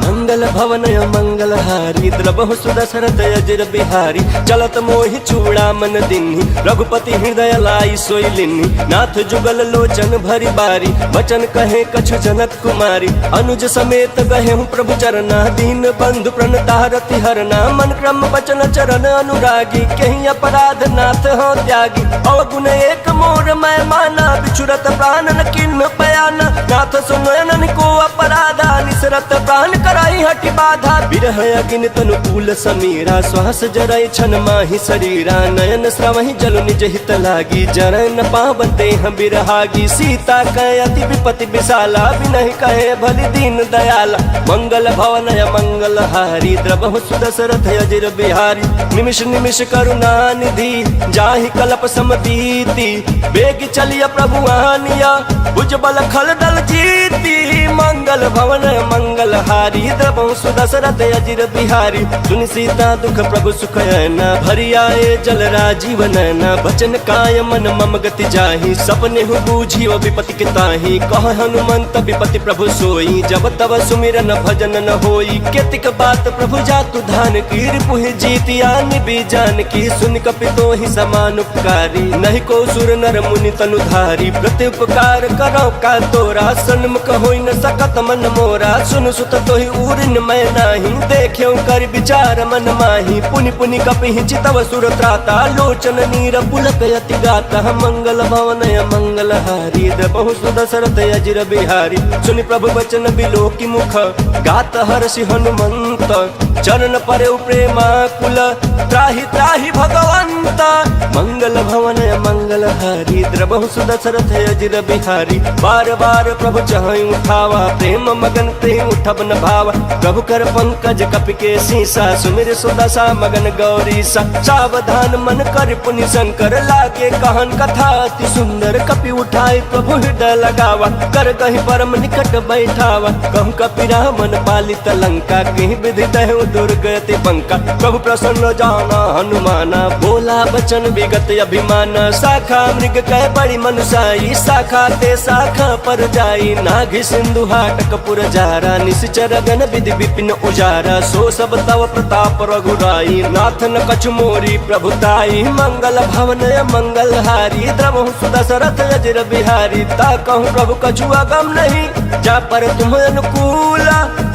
मंगल भवन मंगल हारी द्रवहु सुदशरथ अजिर बिहारी चलत मोहि चूड़ा मन दिन्हि रघुपति हृदय लाई सोई लिन्हि नाथ जुगल लोचन भरी बारी वचन कहे कछु जनक कुमारी अनुज समेत गहे प्रभु चरना दीन बंधु प्रणतारति हरना मन क्रम वचन चरण अनुरागी कहीं अपराध नाथ हो त्यागी अवगुण एक मोर मैं माना बिछुरत प्राण न किन्ह पयाना नाथ सुनयन को अपराधा निसरत प्राण कराई हटि बाधा बिरह अगिन तनुकूल समीरा श्वास जरय छन माहि शरीरा नयन श्रवहि जल निज हित लागी जरय न पावन देह बिरहागी सीता कहे अति विपति विशाला बिनहि कहे भलि दीन दयाला मंगल भवन मंगल हारी द्रवहु सुदशरथ अजिर बिहारी निमिष निमिष करुणा निधि जाहि कल्प समतीति बेग चलिया प्रभु आनिया भुजबल खल दल जीती मंगल भवन मंगल हारी द्रवहु सुदशरथ अजिर बिहारी सुनि सीता दुख प्रभु सुख न भरी आए जल राजीव नैना बचन काय मन मम गति जाहि सपने हु बूझी विपति के ताहि कह हनुमंत विपति प्रभु सोई जब तब सुमिरन भजन न होई केतिक बात प्रभु जातु धान की रिपुहि जीतिया निबि जान की सुन कपि तोहि समान उपकारी नहीं को सुर नर मुनि तनुधारी प्रति उपकार करो का तोरा सन्मुख होई न सकत मन मोरा सुन सुत तोहि उरिन मैं नाही देखियो कर विचार मन माही पुनि पुनि कपि चितव सुर त्राता लोचन नीर पुलक यति गाता मंगल भवन मंगल हारी द्रवहु सुदशरथ अजिर बिहारी सुनि प्रभु वचन बिलोकी मुख गात हर्षि हनुमंत चरण परे प्रेमा कुल त्राहि त्राहि भगवंत मंगल भवन मंगल हारी द्रवहु सुदशरथ अजिर बिहारी बार बार प्रभु चहई उठावा प्रेम मगन ते उठब न भावा प्रभु कर पंकज कपि के सीसा सुमिर सुदशा मगन गौरी सा सावधान मन कर पुनि शंकर लागे कहन कथा अति सुंदर कपि उठाई प्रभु हृदय लगावा कर कहीं परम निकट बैठावा कहूँ कपि रामन पालित लंका कहीं विधि दहु दुर्गति पंका प्रभु प्रसन्न जाना हनुमाना बोला बचन विगत अभिमान शाखा मृग कह बड़ी मनुषाई शाखा ते शाखा पर जाई नाघि सिंधु हाटक पुर जारा निश्चर गण विधि विपिन उजारा सो सब तव प्रताप रघुराई नाथ न कछु मोरी प्रभुताई मंगल भवन मंगल हारी द्रवहु सुदशरथ अजिर बिहारी ता कहूँ प्रभु कछु अगम नहीं जा पर तुम अनुकूल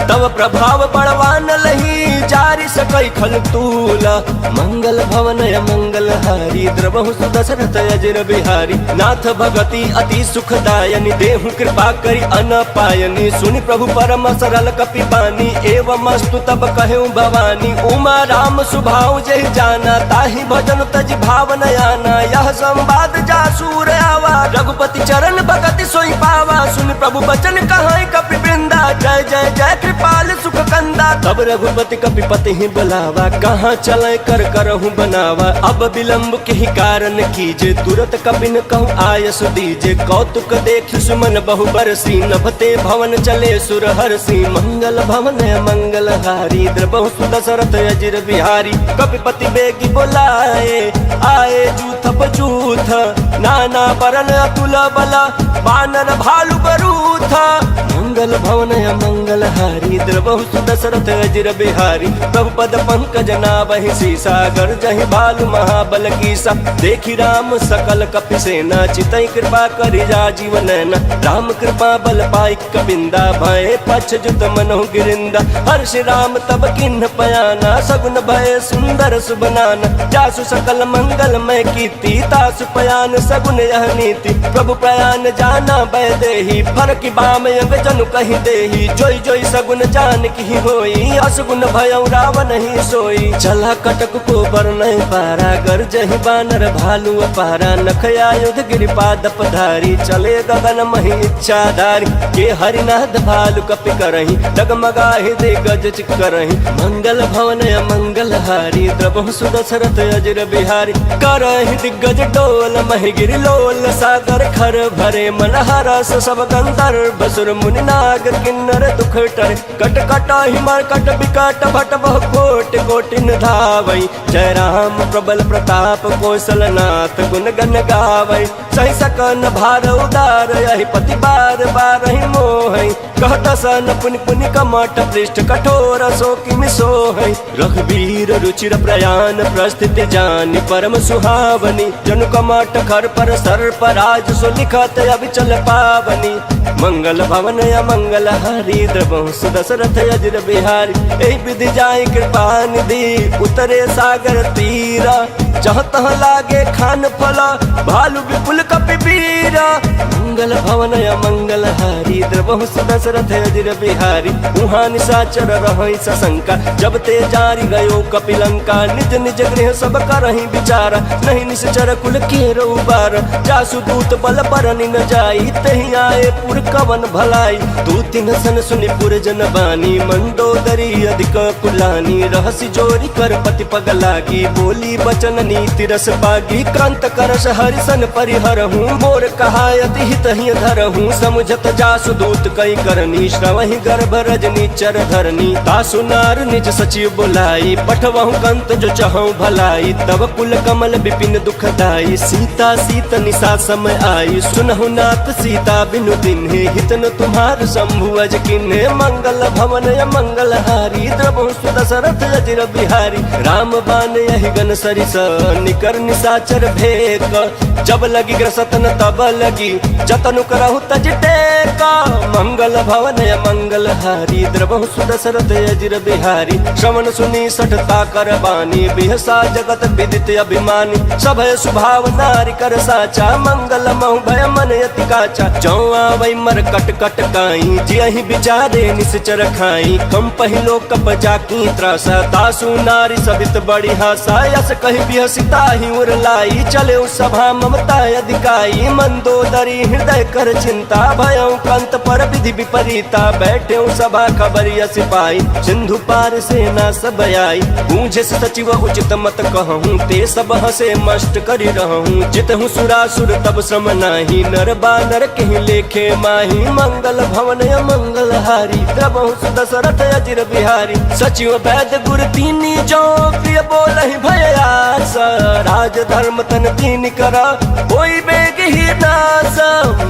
तव प्रभाव बड़वान लही जारि सक कई खल तूला। मंगल भवन मंगल हारी द्रवहु सुदशरथ अजर बिहारी। नाथ भगति अति सुखदायनी देहु कृपा करी अनपायनी। सुनि प्रभु परम सरल कपि बानी एवं अस्तु तब कहु भवानी। उमा राम सुभाव जहि जाना ताहि भजन तज भाव नयाना। यह संवाद जासूर आवा रघुपति चरण भगति सोई पावा। सुनि प्रभु बचन कहाई कपि वृंदा जय जय जय कृपाल सुख कंदा। तब रघुपति कपिपति ही बुलावा कहाँ चले कर करहु बनावा। अब विलंब के ही कारण कीजे तुरत कपिन कहूँ आयस दीजे। कौतुक देख सुमन बहु बरसी नभते भवन चले सुर हरसी। मंगल भवन मंगल हारी द्रवहु सुदशरथ अजर बिहारी। कपिपति बेगी बोलाए आए जूथ बजूथ नाना बरन अतुल बला बानर भालु बरूथ। मंगल भवन मंगल हारी द्रवहु सुदशरथ अजर बिहारी। प्रभु पद पंकज नाभहि सीसा गर्जहि भालु महाबल कीसा। देखि राम सकल कपि सेना चितई कृपा करि राजीव नैना। राम कृपा बल पाई कबिंदा भय पछ जुत मनहु गिरिंदा। हर्ष राम तब किन्ह पयाना सगुन भय सुंदर सुबनाना। जासु सकल मंगल मय कीर्ति तासु पयान सगुन यह नीति। प्रभु प्रयान जाना भय देहि फरकि बाम अंग जनु कहि देहि। जोई जोई सगुन जान की होई असगुन भयउ रावण ही सोई। चला कटक को बरनहि पारा गर्जहि बानर भालु अपारा। नख आयुध गिरिपाद पधारी चले गगन महि इच्छाधारी। के हरिनाथ भालु कपि करहि डगमगाहि दिग्गज चिकरहि। मंगल भवन मंगल हारी द्रवहु सुदशरथ अजर बिहारी। करहि दिग्गज डोल महि गिरि लोल सागर खर भरे। मन हरस सब गंधर्व सुर मुनि नाग किन्नर दुख टरे। कट कट हिमर कट विकट भट बहु कोट कोटिन धावई। जय राम प्रबल प्रताप कौशलनाथ गुण गण गावई। सही सकन भार उदार यही पति बार बार ही मोहई। कहत सन पुनि पुनि कमट पृष्ठ कठोर सो किमि सोहई। रघुवीर रुचिर प्रयाण प्रस्थिति जानि परम सुहावनी। जनु कमट खर पर सर्प राज सो लिखत अविचल पावनी। मंगल भवन मंगल हारी द्रवहु सुदशरथ अजर बिहारी। एहि विधि जाय कृपा निधि उतरे सागर तीरा। जहाँ तहाँ लागे खान फला भालु विपुल कपि बीरा। मंगल भवन मंगल हारी द्रवहु सुदशरथ अजर बिहारी। उहाँ निशाचर रहै सशंका जब ते जारी गयो कपिलंका। निज निज गृह सब करहि विचारा नहीं निश्चर कुल केरो उबार। जासु दूत बल बरनि न जाई तहि आए पुर कवन भलाई। दूति न सन सुनि पुर जन बानी मंदोदरी अधिक कुलानी। रहसि जोरी कर पति पग लागी बोली बचन नीति रस पागी। कांत करस हरिसन परिहरहूँ मोर कहायति हित ही धरहूँ। समुझत जासु दूत कई करनी श्रवहि गर्भ रजनी चर धरनी। तासु नार निज सचिव बुलाई पठवहु कंत जो चहु भलाई। तब कुल कमल विपिन दुखदाई सीता सीत निशा समय आई। सुनहु नाथ सीता बिनु दिन्हे हित न तुम्हार शंभु अज किन्हे। मंगल भवन मंगल हारी द्रवहु सुदशरथ अजर बिहारी। राम बान यहि गन सरिस निकर निशाचर भेक। जब लगी ग्रसतन तब लगी जतनु करहु तज टेका। मंगल भवन मंगल हारी द्रवहु सुदशरथ अजर बिहारी। श्रवण सुनी सठता कर बानी बिहसा जगत विदित अभिमानी। सभय सुभाव नारी कर साचा मंगल महु भय मन यति काचा। जौ आवै मर कट कट काई जियहि विचारे निश्चर खाई। कम पहिलो कप जाकी त्रासा तासु नारी सबित बड़ी हासा। यस कहि बिहसिता ही उरलाई चले सभा ममता अधिकाई। मंदोदरी हृदय कर चिंता भयउ कंत पर विधि विपरीता। बैठे सभा खबरिया सिपाही सिंधु पार सेना सब आई। बूझे सचिव उचित मत कहूँ ते सब हसे मस्त करि रहूँ। जितहु सुरासुर तब श्रम नाही नर बानर कहीं लेखे माही। मंगल भवन मंगल हारी द्रवहु सुदशरथ अजर बिहारी। सचिव वैद्य गुर तीनी जो प्रिय बोलहि भयास। राज धर्म तन तीन करा कोई बेग ही नास।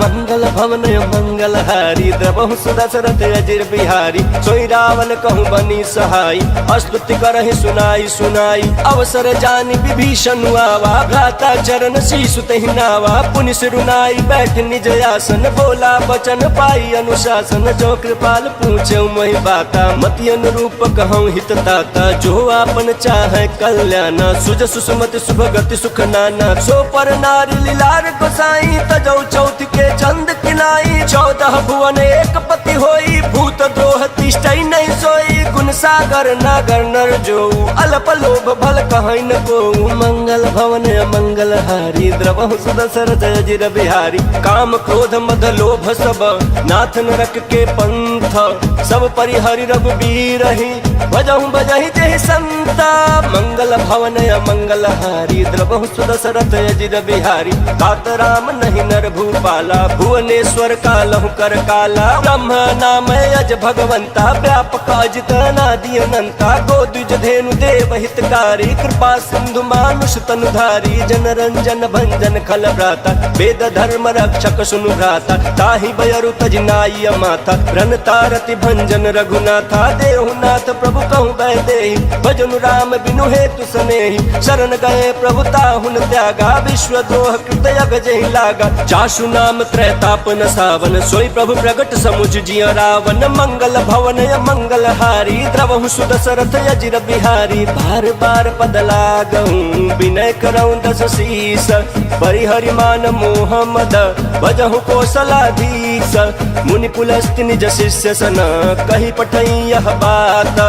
मंगल भवन मंगल हारी द्रवहु सुदशरथ अजर बिहारी। सोई रावण कहूँ बनी सहाय स्तुति करहि सुनाई सुनाई। अवसर जानि विभीषण आवा घाता चरण शीशु तहि नावा, पुनि सिरुनाई बैठ निज आसन, बोला बचन पाई अनुशासन, जो कृपाल पूछे मोहि बाता, मति अनुरूप कहूँ हित ताता, जो आपन चाहे कल्याण, सुज सुसुमति सुभगति सुख नाना, सो पर नारी लीलार गोसाई, तजौ चौथ के चंद किनाई, 14 भुवन एक पति होई, भूत द्रोह तिष्ठई नहीं सोई, गुण सागर नागर नर जो, अल्प लोभ भल कहै न को, मंगल भवन मंगल हारी, द्रवहु सुदशरथ अजिर बिहारी, काम क्रोध मद लोभ सब, नाथ नरक के पंथ, सब परिहरि रघुबीर ही, भजहु बजहि जहि संता, मंगल भवन मंगल हारी, द्रवहु सुदशरथ अजिर बिहारी, तात राम नहीं नर भूपाला, भुवनेश्वर कालहु कर काला, ब्रह्म नाम अज भगवंता, व्यापक अजित अनादि अनंता, गोद्विज धेनु देव हितकारी, कृपा सिंधु मानुष तनुधारी, जन रंजन भंजन खल भ्राता, वेद धर्म रक्षक सुनु भ्राता, ताहि बयरु तजनाई माथा, रन तारति भंजन रघुनाथा, देहुनाथ प्रभु कहु बैदेहि, भजनु राम बिनु हेतु सनेहि, शरण गए प्रभु ताहुन त्यागा, विश्व द्रोह कृत जहि लागा, जासु नाम त्रैतापन सावन, सोई प्रभु प्रगट समुझ जिय रावण, मंगल भवन मंगल हारी, द्रवहु सुदशरथ अजिर बिहारी, बार बार पद लागहु विनय करऊं दस शीस, परिहरि मान मोह मद, भजहु कौशलाधीश, मुनि पुलस्त्य निज शिष्य सन, कही पठई यह बात,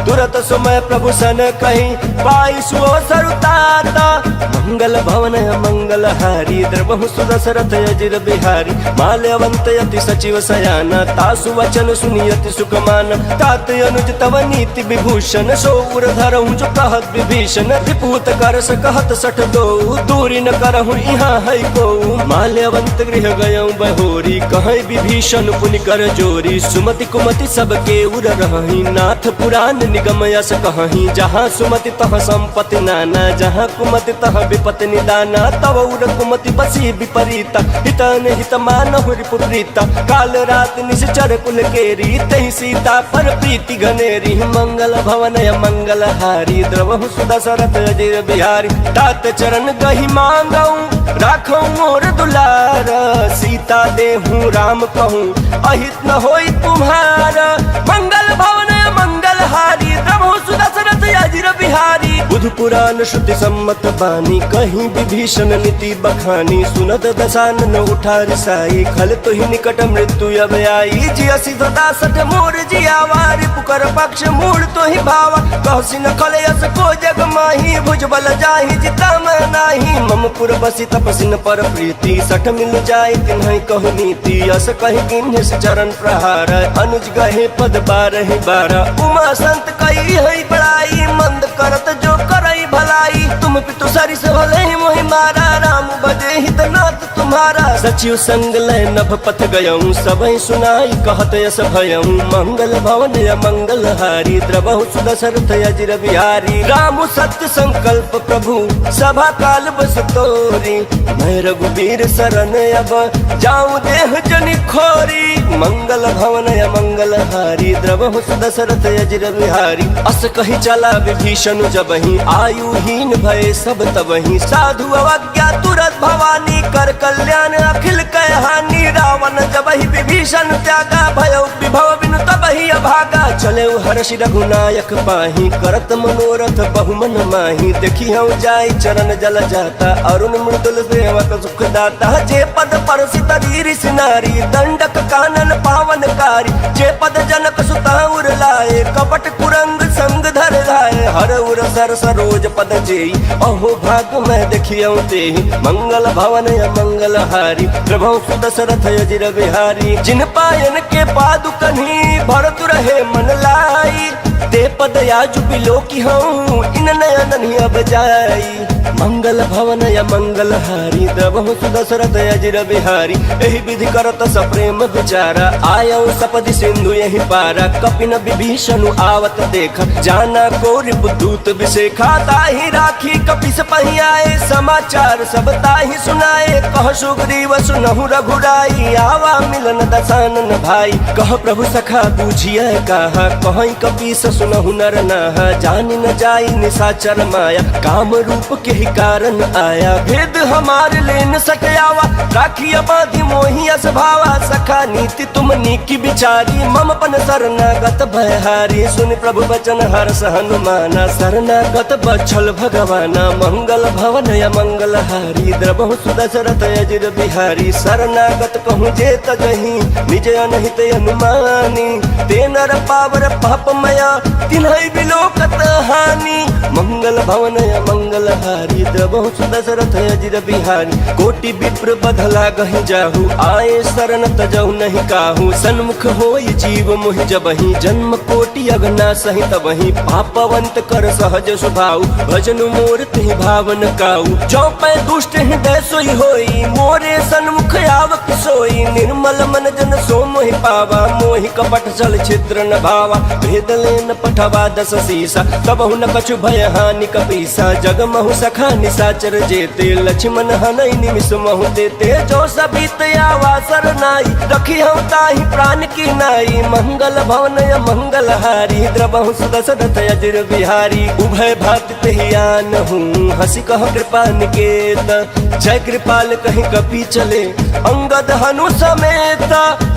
तुरत सुमय प्रभु सन कही, पाई सुओ सरुताता, मंगल भवन मंगल हारी, द्रवहु सुदशरथ अजिर बिहारी, माल्यवंत यति सचिव सयाना, तासु वचन सुनियति सुखमान, तात अनुज तव नीति विभूषण, सो उर धरहु जो कहत विभीषण, त्रिपुत कर सकहत सठ दो, दूरी न करहु यहाँ है को, माल्यवंत गृह गयऊँ बहोरी, कहे विभीषण पुनि कर जोरी, सुमति कुमति सबके उर रही, नाथ पुराण निगम यस कहीं, जहाँ सुमति तह संपत्ति नाना, जहाँ कुमति तह विपत्ति निदाना, तव उर कुमति बसी विपरीता, हितन हित मानहु रिपुप्रीता, काल रात निश्चर कुल केरी, तहि सीता पर प्रीति घनेरी, मंगल भवन मंगल हारी, द्रवहु सुदशरथ अजिर बिहारी, तात चरण गहि मांगऊं राखऊं मोर दुलार, सीता देहूं राम कहूं अहित न होई तुम्हारा, मंगल भवन मंगल हारी, द्रवहु सुदशरथ अजिर बिहारी, बुध पुराण श्रुति सम्मत बानी, कहीं विभीषण नीति बखानी, सुनत दशानन उठा रिसाई, खल तो ही निकट मृत्यु अब आई, जियसि सदा सठ मोर जियावारी, पुकर पक्ष मूल तो ही भावा, कहसी न खल यस को जग माही, भुजबल जाहि जिता मैं नाही, मम पुर बसी तपसिन पर प्रीति, सठ मिल जाय तिन्हि कहु नीति, यस कहि किन्हि चरण प्रहार, अनुज गहे पद बारहि बारा, उमा संत कई है बड़ाई, मंद करत जो करई भलाई, तुम पितु सरिस भले मोहि मारा, राम बजे हित नाथ तुम्हारा, सचिव संग लय नभ पथ गयऊं, सबहि सुनाई कहत यस भयऊं, मंगल भवन मंगल हारी, द्रवहु सुदशरथ अजिर बिहारी, राम सत्य संकल्प प्रभु सभा काल बस तोरी, मैं रघुबीर शरण अब जाऊं देह जनि खोरी, मंगल भवन मंगल हारी, द्रवहु सुदशरथ अजिर बिहारी, अस कही चला विभीषण जबहि, आयुहीन भय सब तबहि, साधु अवज्ञा तुरत भवानी, कर कल्याण अखिल कह हानि, रावण जबहि विभीषण त्यागा, भयउ विभव बिनु तबहि अभागा, चले हर्षि रघुनायक पाही, करत मनोरथ बहुमन माही, देखी हम जाय चरण जल जाता, अरुण मृदुल सेवक सुख दाता, जे पद परसि तरी ऋषि नारी, दंडक कानन पावनकारी, जे पद जनक सुता उर लाए, कपट कुरंग संग धर धाय, हर उर सर सरोज पद जेई, अहो भाग मैं देखियौ तेहि, मंगल भवन मंगल हारी, प्रभु सुदशरथ अजिर बिहारी, जिन पायन के पादुकन्हि भरत रहे मन लाई, ते पद याजु बिलो की हूँ इन नयन अब जाई, मंगल भवन मंगल हारी, द्रवहु सुदशरथ अजिर बिहारी, एहि विधि करत सप्रेम विचारा, आयौ सपदि सिंधु यहि पारा, कपिन विभीषण आवत देख, जाना को रिपुदूत विशेखा, ताहि राखी कपिस पहियाए, समाचार सब ताहि सुनाए, कह सुग्रीव सुनहु रघुराई, आवा मिलन दशानन भाई, कह प्रभु सखा बूझिए कहा, कहीं कपीस सुनहु नर नाहा, जान न जाई निशाचर माया, काम रूप के ही कारण आया। भेद हमार लेन सटयावा, राखिया बांधी मोहिया स्वभावा, सखा नीति तुम नीकी बिचारी, मम पन शरणागत भयहारी। सुन प्रभु वचन हर्ष हनुमाना, शरणागत बछल भगवाना, मंगल भवन या मंगल हारी, द्रबहु सुदशरथ अजिर बिहारी। शरणागत कहूँ जे तजही, निज अनहित अनुमानी, ते नर पावर पापमया, तिन्है बिलोकत हानि। मंगल भवन या मंगल हारी, द्रबहु सुदशरथ अजिर बिहारी। कोटि विप्र बधला गहि जाहु, आए शरण तजहु नहीं काहू। सन्मुख होई जीव मोहि जबहि, जन्म कोटि अगना सहित वही। पापवंत कर सहज स्वभाव, भजन मोर तिहि भावन काऊ। जो पै दुष्ट हृदय सोई होई, मोरे सन्मुख आवक सोई। निर्मल मन जन सो मोहि पावा, मोहि कपट छल छिद्र न भावा। भेद लेन पठवा दस सीसा, तबहु न कछु भय हानि कपीसा। जग महु सखा निशाचर जेते, लक्ष्मण हनई निमिष महु देते। जो सबीत आवा सरनाई, रखी हम ताहि प्राण की नाई। मंगल भवन या मंगल हारी, द्रबहु सुदशरथ अजिर बिहारी। उभय भात तेहियान हूँ, हंसी कह कृपा निकेत। जय कृपाल कहीं कपि चले, अंगद हनु समेत।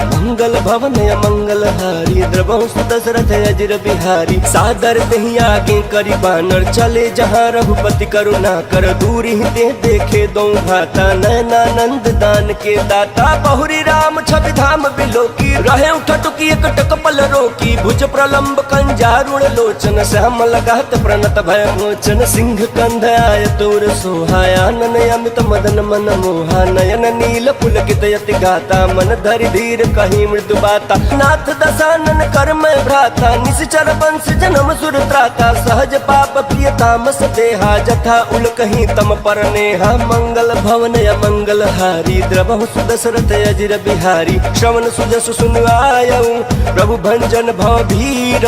मंगल भवन या मंगल हारी, द्रबहु सुदशरथ अजिर बिहारी। सादर तेहि आगे करी बानर, चले जहाँ रघुपति करुणा कर। दूरी ते देखे दो भाता, नयनानंद दान के दाता। बहुरी राम छवि धाम बिलोकी, रहे उठटुकी एक टकपल रोकी। भुज प्रलंब कंजारुण लोचन, श्याम लगात प्रणत भय मोचन। सिंह कंध आय तोर सोहाया, नन अमित मदन मन मोहा। नयन नील पुलकित यति गाता, मन धरि धीर कहीं मृदु बाता। नाथ दशानन कर मैं भ्राता, निश्चर वंश जन्म सुर त्राता। सहज पाप प्रिय तामस देहा, जथा उल कहीं तम पर नेहा। मंगल भवन या मंगल हारी, द्रबहु सुदशरथ अजिर बिहारी। श्रवण सुजस सुन आयऊ, प्रभु भंजन भव भीर।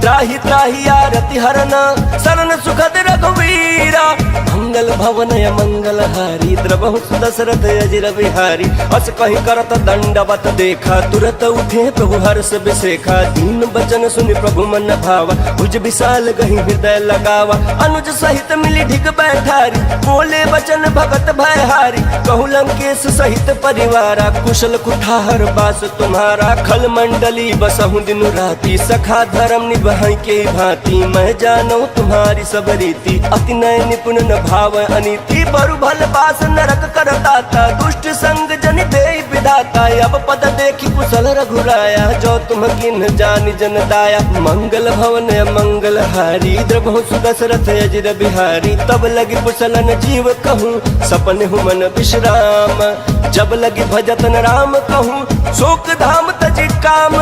त्राहि त्राहि आरति हरन, शरण सुखद रघुवीरा। मंगल भवन या मंगल हारी, द्रबहु सुदशरथ अजिर बिहारी। अस कहीं करत दंडवत देखा, तुरत उठे प्रभु हर्ष बिसेखा। दीन बचन सुनि प्रभु मन भावा, भुज विशाल गहि हृदय लगावा। अनुज सहित मिली ढिग बैठारी, बोले वचन भगत भयहारी। कहु लंकेश सहित परिवारा, कुशल कुठार बास तुम्हारा। खल मंडली बसहु दिन राती, सखा धर्म निभाई के भांति। मैं जानू तुम्हारी सब रीति, अति नय निपुण न भाव अनीति। बरु भल बास नरक करताता, दुष्ट संग जन दे विधाता। अब पद देखी कुशल रघुराया, जो तुम किन जानि जन दाया। मंगल भवन मंगल हारी, द्रबहु सुदशरथ अजिर बिहारी। तब लगी कुशलन जीव कहूँ, सपन हूँ मन विश्राम। जब लगी भजतन राम कहूँ, शोक धाम तज काम।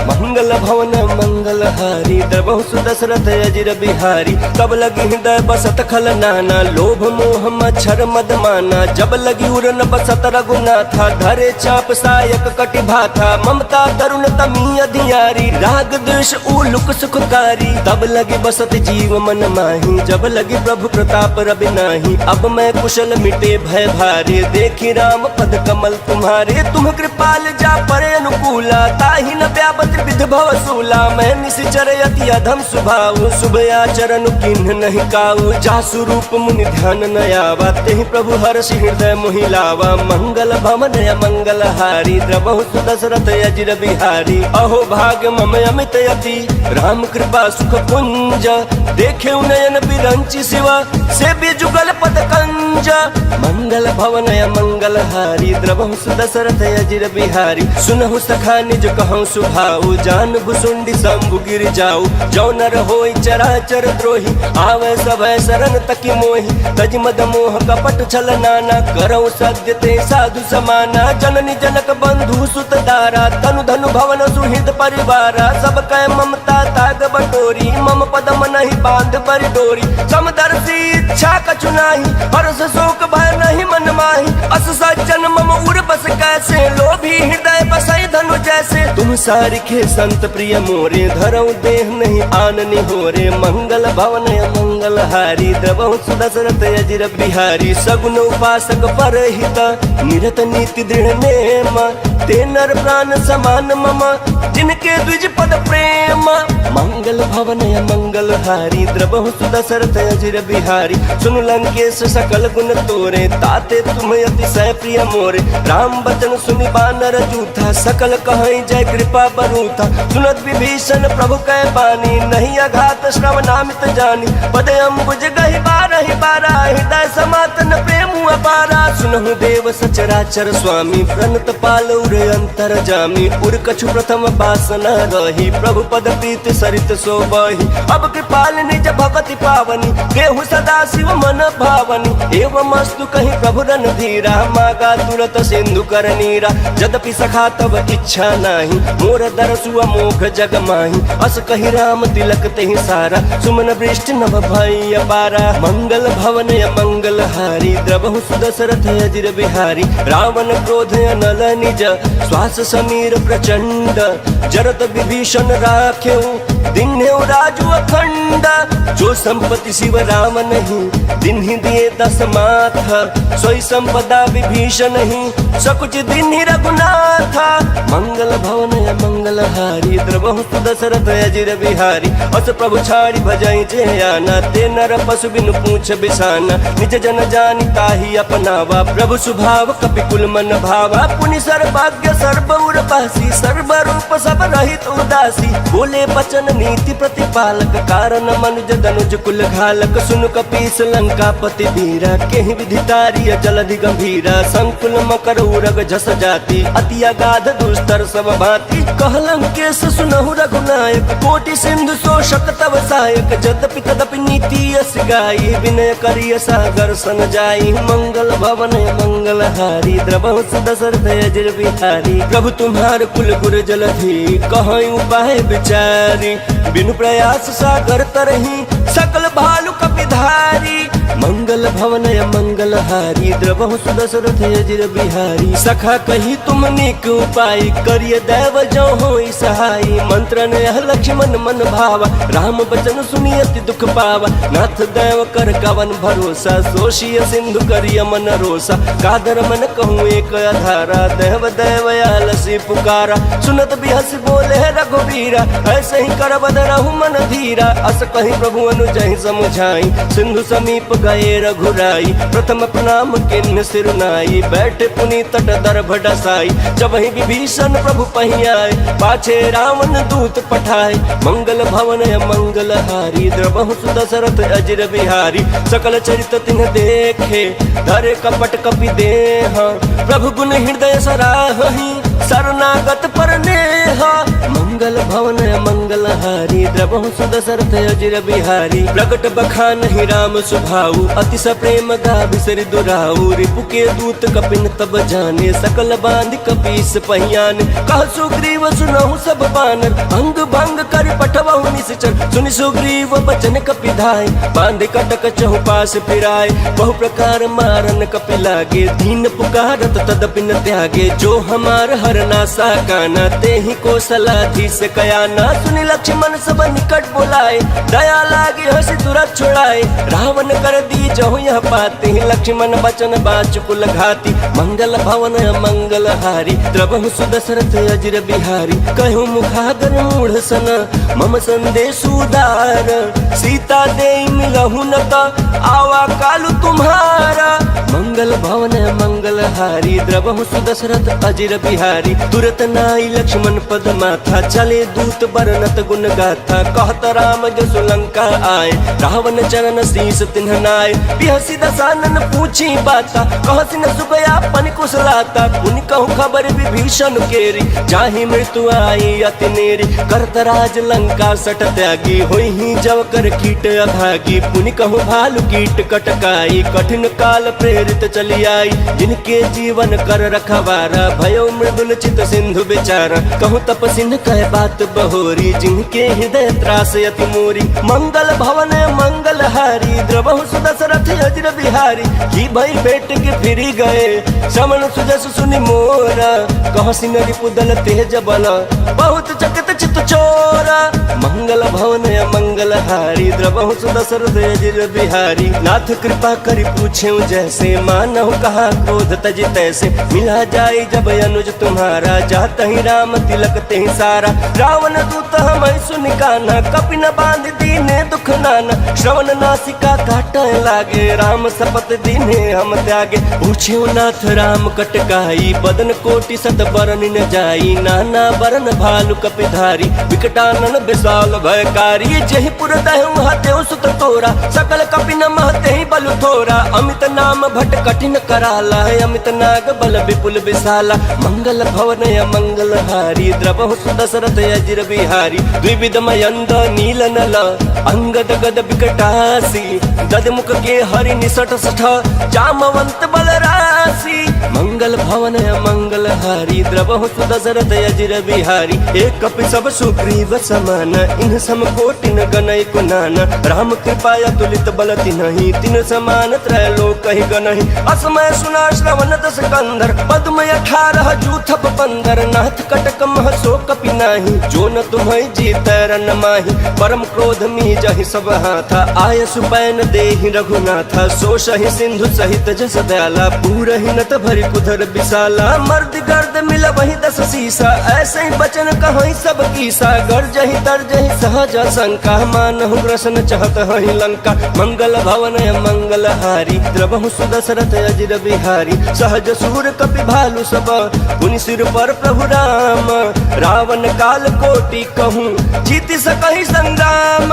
मंगल भवन मंगल हारी, द्रबहु सुदशरथ अजिर बिहारी। तब लगी हृदय बसत खल नाना, लोभ मोह मच्छर मद माना। जब लगी उरन बसत रघुनाथा, धरे चाप सायक कटि भाथा। ममता तरुण तमी अधियारी, राग द्वेष उलुक सुखकारी। तब लगी बसत जीव मन माही, जब लगी प्रभु प्रताप रवि नाही। अब मैं कुशल मिटे भय भारे, देखी राम पद कमल तुम्हारे। तुम कृपाल जा परे अनुकूला, ताहि न व्यापत विध भव सूला। मैं निश्चर यति अधम स्वभाव, शुभ आचरण किन्ह नहीं काऊ। जासु रूप मुनि ध्यान न आवा, तेहि प्रभु हर्षि हृदय मोहि लावा। मंगल भवन या मंगल हारी, द्रबहु सुदशरथ अजिर बिहारी। अहो भाग्य मम अमित यति, राम कृपा सुख पुंज। देखे नयन बिरंचि शिवा, से भी जुगल पद कंज। मंगल भवन या मंगल हारी, द्रबहु सुदशरथ अजिर बिहारी। सुनहु सखा निज कहूँ सुभाऊ, जान भुसुंडी शंभु गिर जाऊ। जो नर होई चराचर द्रोही, आवे सभय शरण तकी मोहि। तज मद मोह कपट छल नाना, करऊ सत्य ते साधु समाना। जननी जनक बंधु सुत दारा, तनु धनु भवन सुहृद परिवारा। सब कै ममता ताग बटोरी, मम पद मनहि बांध बरि डोरी। समदर्शी इच्छा कछु नाही, हर्ष शोक भय नहीं मन माही। अस सज्जन मम उर बस कैसे, लोभी हृदय बसई धनु जैसे। तुम सारिखे संत प्रिय मोरे, धरऊ देह नहीं आननि होरे। मंगल भवन मंगल हारी, द्रबहु सुदशरथ अजिर बिहारी। सगुन उपासक परहित, निरत नीति दृढ़ नेम, ते नर प्राण समान मम जिनके द्विज पद प्रेम। मंगल भवन मंगल हारी द्रबहु सुदशरथ अजिर बिहारी। सुन लंकेश सकल गुण तोरे ताते तुम अतिशय प्रिय मोरे। राम बचन सुनि बानर जूथा सकल कहै जय कृपा बरूथा। सुनत विभीषण प्रभु कै बानी नहीं अघात श्रवणामित जानी। पद अम्बुज गहि बारहि बारा हृदय समातन प्रेम अपारा। सुनहु देव सचराचर स्वामी प्रणत पालौर अंतर जामी। उर कछु प्रथम वासना रही प्रभु पद प्रीति सरित सोबहि। अब कृपाल निज भगति पावनी देहु सदा शिव मन भावनी। एवं अस्तु कहीं प्रभु रन धीरा मागा तुरत सिंधु कर नीरा। यद्यपि सखा तब इच्छा नाही मोर दरसु अमोघ जग माही। अस कही राम तिलक तेहि सारा सुमन वृष्टि नभ भई अपारा। मंगल भवन मंगल हारी द्रबहु सुदशरथ अजिर बिहारी। रावण क्रोध अनल निज श्वास समीर प्रचंड। जरत विभीषण राखेऊ दिन्हेउ राजु अखंड। जो संपत्ति शिव राम नहीं दिन्हि दिए दस माथ। सोई संपदा विभीषण नहीं सकुच दिन्हि रघुनाथ। मंगल भवन मंगल हारी द्रबहु सुदशरथ अजिर बिहारी। अस प्रभु छाड़ी भजई जे आना ते नर पशु बिनु पूछ बिसाना। निज जन जानि ताहि अपनावा प्रभु सुभाव कपिकुल मन भावा। पुनि सर्वज्ञ सर्व उर्वशी सर्व रूप सब रहित उदासी। बोले बचन नीति प्रतिपालक कारण मनुज धनुज कुल घालक। सुन कपीस लंकापति वीरा केहि विधितारिय जलधि गंभीरा। संकुल मकर उरग झस जाति अति अगाध दुस्तर सब भांति। कहलंकेश सुनहु रघुनायक कोटि सिंधु शोषक तव सहायक। यद्यपि तदपि नीति यस गाई विनय करिय सागर सन जाई। मंगल भवन मंगल हारी द्रबहु सुदशरथ अजिर बिहारी। प्रभु तुम्हार कुल गुर जलधि कहै उपाय विचारी। बिनु प्रयास सागर तरही सकल भालु कपिधारी। मंगल भवन मंगल हारी द्रबहु सुदशरथ अजिर बिहारी। सखा कही तुम नीक उपाय करिय दैव जो होई सहाय। मंत्र ने लक्ष्मण मन भावा राम बचन सुनि अति दुख पावा। नाथ दैव कर कवन भरोसा सोशिय सिंधु करिय मन रोसा। कादर मन कहूँ एक आधारा देव दैव आलसी पुकारा। सुनत बिहस बोले रघुवीरा ऐसे ही कर बदरहु मन धीरा। अस कहीं प्रभु अनुजहि समुझाई सिंधु समीप गए रघुराई। प्रथम प्रणाम किन्न सिरुनाई बैठे पुनि तट दर्भ डसाई। जब ही विभीषण प्रभु पही आए पाछे रावण दूत पठाए। मंगल भवन मंगल हारी द्रबहु सुदशरथ अजिर बिहारी। सकल चरित तिन्ह देखे धरे कपट कपि देह। प्रभु गुण हृदय सराहहि शरणागत पर नेह। मंगल भवन मंगल हारी द्रबहु सुदशरथ अजिर बिहारी। प्रगट बखान ही राम सुभाऊ अति सप्रेम गा बिसरि दुराऊ। रिपु के दूत कपिन तब जाने सकल बांध कपीस पहियान। कह सुग्रीव सुनहु सब बानर अंग भंग कर पठवहु निश्चर। सुनि सुग्रीव बचन कपि धाय बांध कटक चहुपास फिराय। बहु प्रकार मारन कपि लागे दीन पुकारत तदपि न त्यागे। जो हमार हरना साकाना ते ही कौशलाधीश कयाना। सुनि लक्ष्मण सब निकट बोलाए दया लागे हंसी तुरंत छुड़ाए। रावण कर दी जहु यह पाते लक्ष्मण बचन बाचुकुल घाती। मंगल भवन मंगल हारी द्रबहु सुदशरथ अजिर बिहारी। कहूँ मुखागर मूढ़ सन मम संदेश उदार। सीता दे मिलहु न आवा कालु तुम्हारा। मंगल भवन मंगल हारी द्रबहु सुदशरथ अजिर बिहारी। तुरत नाई लक्ष्मण पद माथा चले दूत बरनत गुण गाथा। कहत राम जसु लंका आए रावण चरण शीस तिन्ह नाय। बिहसी दसानन पूछी बाता कहसी न सुगया पन कुशलाता। पुनि कहूँ खबर विभीषण केरी जाहि मृत्यु आई अति नेरी। करत राज लंका सट त्यागी होई ही जव कर कीट अभागी। पुनि कहूँ भालु कीट कटकाई कठिन काल प्रेरित चली आई। जिनके जीवन कर रखवारा भयो मृदुल चित सिंधु बेचारा। कहूँ तपसिन कह बात बहोरी जिनके हृदय त्रास अति मोरी। मंगल भवन मंगल हारी द्रबहु सुदशरथ अजिर बिहारी। की भई बेट के फिरी गए श्रवण सुजस सुनि मोरा। कहसी न रिपु दल तेज बल बहुत चकित चित चित चोरा मंगल भवन मंगल हारी द्रवहु सुदशरथ अजिर बिहारी नाथ कृपा करी पूछे जैसे मानव कहा क्रोध तज तैसे मिला जाए जब अनुज तुम्हारा जात ही राम तिलक ते सारा रावण दूत हम सुन काना कपि न बांध दीने दुख नाना श्रवण नासिका काट लागे राम सपत दीने हम त्यागे पूछे नाथ राम कटकाई बदन कोटि सत बरन न जाई नाना बरन भालु कपिधारी विकटानन विशाल भयकारी जहि पुर दहु हतेउ सुत तोरा सकल कपि न महते ही बलु थोरा अमित नाम भट कठिन कराला अमित नाग बल विपुल विशाला मंगल भवन मंगल हारी द्रवहु सुदशरथ अजिर बिहारी द्विविध मयंद नील नल अंगद गद विकटासी ददमुख के हरि निसट सठ जामवंत बलरासी मंगल भवन मंगल हारी द्रवहु सुदशरथ अजिर बिहारी एक कपि सब सुग्रीव समान इन सम कोटि न गनय कुनान राम कृपाया तुलित बल तिन्हि तिन समान त्रैलोक ही गनहि असमय सुना श्रवण दस कंधर पद्म 18 जूथप पंदर नाथ कटक मह सो कपि नाही जो न तुम्हें जीत रन माही परम क्रोध मी जहि सब हाथा आय सुपैन देहि रघुनाथ सो सहि सिंधु सहित जस दयाला पूर ही नत भरि कुधर विशाला मर्द गर्द मिल वही 10 सीसा ऐसे ही बचन कहीं सब कीसा गर्जहि तरजहि सहज शंका मानहु ग्रसन चहत हहि लंका मंगल भवन मंगल हारी द्रवहु सुदशरथ अजिर बिहारी सहज सूर कपि भालु सब पुनि सिर पर प्रभु राम रावण काल कोटि कहूँ जीति सकहि संग्राम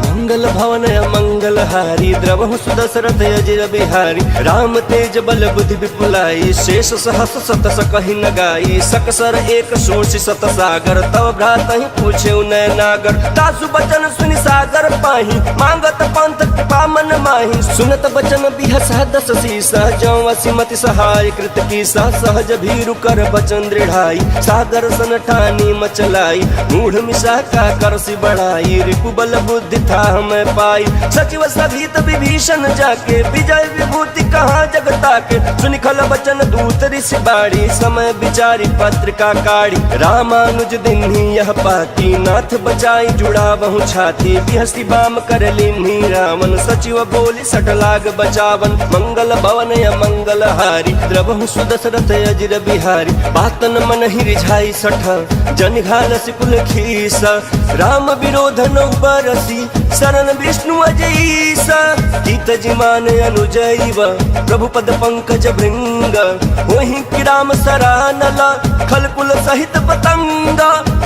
मंगल भवन मंगल हारी द्रवहु सुदशरथ अजिर बिहारी राम तेज बल बुद्धि विपुलाई शेष सहस सत सकहि न गाई सकसर एक सोच सत सागर तव भ्रात ही पूछे नय नागर तासु बचन सुनि सागर पाही मांगत पंथ कृपा मन माही सुनत बचन बिहसा 10 सीसा जौ असिमति सहाय कृत कीसा सहज भीरु कर बचन दृढ़ाई सागर सन ठानी मचलाई मूढ़ मिशा का करसी बढ़ाई रिपु बल बुद्धि था हमें पाई सचिव सभीत विभीषण जाके विजय विभूति कहाँ जगता के सुनि खल बचन दूत ऋषि बाड़ी समय विचारी पत्रिका काढ़ी रामानुज दिन्ही यह पाती नाथ बचाई जुड़ा बहु छाती बिहसी बाम कर लिन्ही रावण सचिव बोली सठ लाग बचावन मंगल भवन मंगल हारी द्रवहु सुदशरथ अजिर बिहारी बातन मन ही रिझाई सठ जन घाल सिकुल खीस राम विरोध नौ बरसी शरण विष्णु अजईस गीत जिमान अनुजैव प्रभु पद पंकज भृंग वही कि राम सरानल खलकुल सहित पतंग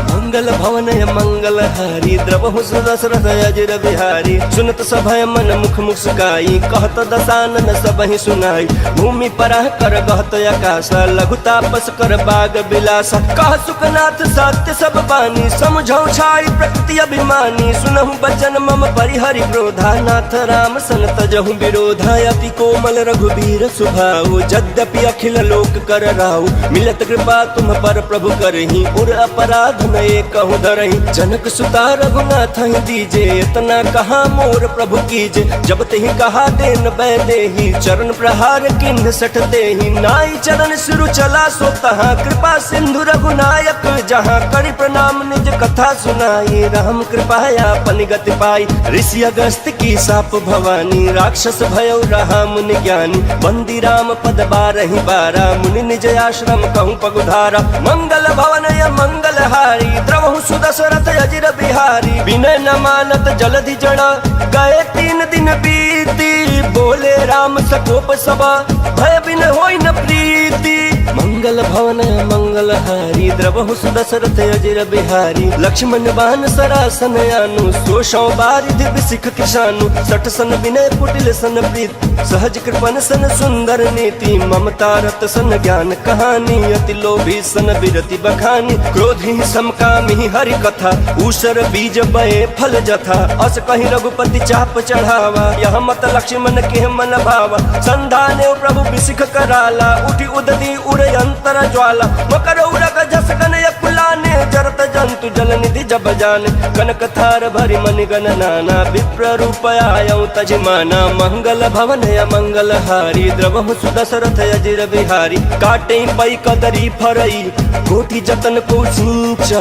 मंगल भवन मंगल हारी द्रवहु सुदशरथ अजिर बिहारी सुनत सभय मन मुख मुस्काई कहत दसानन सबहि सुनाई भूमि परह कर गहत आकाश लघु तापस कर बाग बिलास कह सुखनाथ सत्य सब बानी समझौ छाई प्रकृति अभिमानी सुनहु बचन मम परिहरि क्रोधा नाथ राम सन तजहु विरोधा अति कोमल रघुबीर सुभाऊ यद्यपि अखिल लोक कर राहु मिलत कृपा तुम पर प्रभु करही उर अपराध नए कहूँ धरही जनक सुता रघुनाथ ही दीजे इतना कहा मोर प्रभु कीजे जब तेहि कहा देन बैदेही चरण प्रहार किन्ह सटते ही नाई चरण सिरु चला सो तहाँ कृपा सिंधु रघुनायक जहाँ करि प्रणाम निज कथा सुनाई राम कृपाया पन गति पाई ऋषि अगस्त की साप भवानी राक्षस भयो रहा मुनि ज्ञानी बंदी राम पद 12 बारा मुनि निज आश्रम कहूँ पगुधारा मंगल भवन मंगल हारी द्रवहु सुदशरथ अजिर बिहारी विनय न मानत जलधि जड़ा गए 3 दिन बीती बोले राम सकोप सभा भय बिन होई न प्रीति मंगल भवन मंगल हारी द्रवहु सुदशरथ अजिर बिहारी लक्ष्मण बान सरासन आनु सोशौ बारिधि बिसिख किशानु सठ सन विनय कुटिल सन प्रीत सहज कृपन सन सुंदर नीति ममता रत सन ज्ञान कहानी अति लोभी सन विरति बखानी क्रोधी समकामी हरि कथा ऊसर बीज बये फल जथा अस कहीं रघुपति चाप चढ़ावा यह मत लक्ष्मण के मन भावा संधाने प्रभु बिसिख कराला उठी उदती उर अंतर ज्वाला मकर उरग जस गन कुलाने चरत जंतु जल निधि जब जान कनक थार भरि मन गण नाना विप्र रूप आयौ तजमाना मंगल भवन मंगल हारी द्रवहु सुदशरथ अजिर बिहारी काटे पै कदरी फरई कोटि जतन को सींच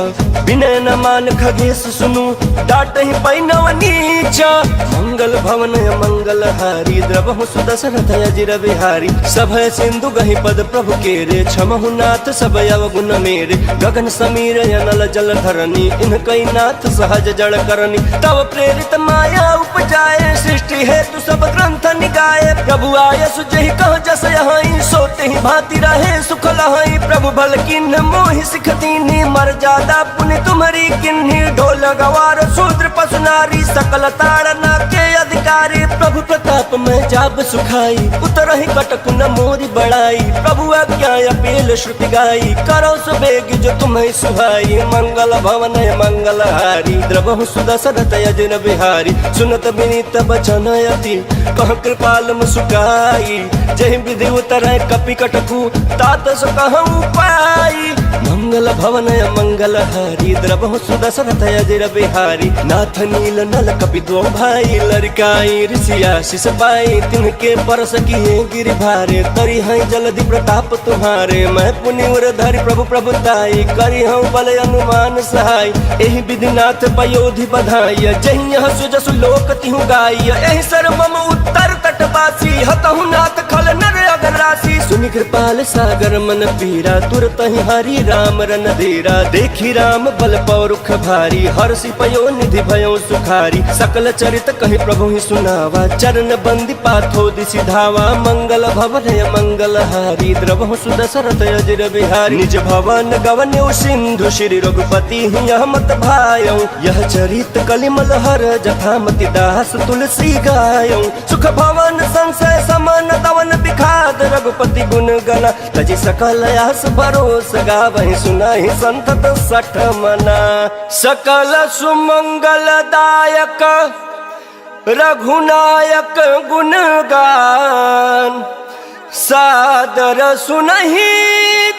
विनय न मान खगेश सुनु डाटहि पै नव नीच मंगल भवन मंगल हारी द्रवहु सुदशरथ अजिर बिहारी सभय सिंधु गहि पद प्रभु केरे क्षमहु नाथ सब अवगुण मेरे गगन समीर अनल जल धरनी इनकई नाथ सहज जड़ करनी तब प्रेरित माया उपजाए सृष्टि हेतु सब ग्रंथ निगाए प्रभु आय सुजहि कह जस यहाई सोते ही भांति रहे सुख लहाई प्रभु भल किन्ह मोहि सिख दीनी मर्यादा पुनि तुम्हारी किन्ही ढोल गवार शूद्र पशु नारी सकल ताड़ना के अधिकारी प्रभु प्रताप में जाब सुखाई उतरहि कटक न मोरी बड़ाई प्रभु आज्ञा अपील श्रुति गाई करो सुबेग जो तुम्हें सुहाई मंगल भवन मंगल हारी द्रवहु सुदशरथ अजिर बिहारी सुनत विनीत बचन अति कह कृपाल मुस्काई जहि विधि उतरै कपि कटकु तात सो कहूँ पाई मंगल भवन मंगल हारी द्रवहु सुदशरथ अजिर बिहारी नाथ नील नल कपि दो भाई लड़काई ऋषि आशीष पाई तिनके परस किए गिरि भारे तरी है जलधि प्रताप तुम्हारे मैं पुनि उर धरि प्रभु प्रभुताई करी हूँ बल अनुमान सहाय एहि विधिनाथ पयोधि बधाई जहि यह सुजसु लोक तिहु गाई एहि सर मम उत्तर तटवासी हतहु नाथ खल नर अगर राशि सुनि कृपाल सागर मन पीरा तुरत ही हरि राम रन धीरा देखी राम बल पौरुख भारी हर्षि पयो निधि भयो सुखारी सकल चरित कहि प्रभु ही सुनावा चरण बंदी पाथो दिशि धावा मंगल भवन मंगल हारी द्रवहु सुदशरथ अजिर बिहारी निज भवन गवन्यौ सिंधु श्री रघुपति यह मत भायौ यह चरित कलिमल हर जथामति दास तुलसी गायौ सुख भवन संशय समन दवन बिखाद रघुपति गुण गण तजि सकल आस भरोस गावहि सुनाहि संतत सठ मना सकल सुमंगल दायक रघुनायक गुण गान सादर सुनहि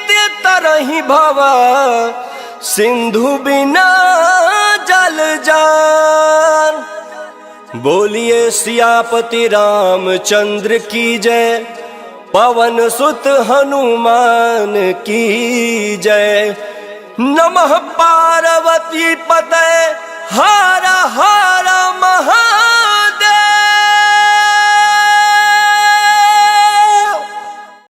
ते तरहि भव सिंधु बिना जल जान बोलिए सियापति रामचंद्र की जय पवन सुत हनुमान की जय नमः पार्वती पते हर हर महादेव।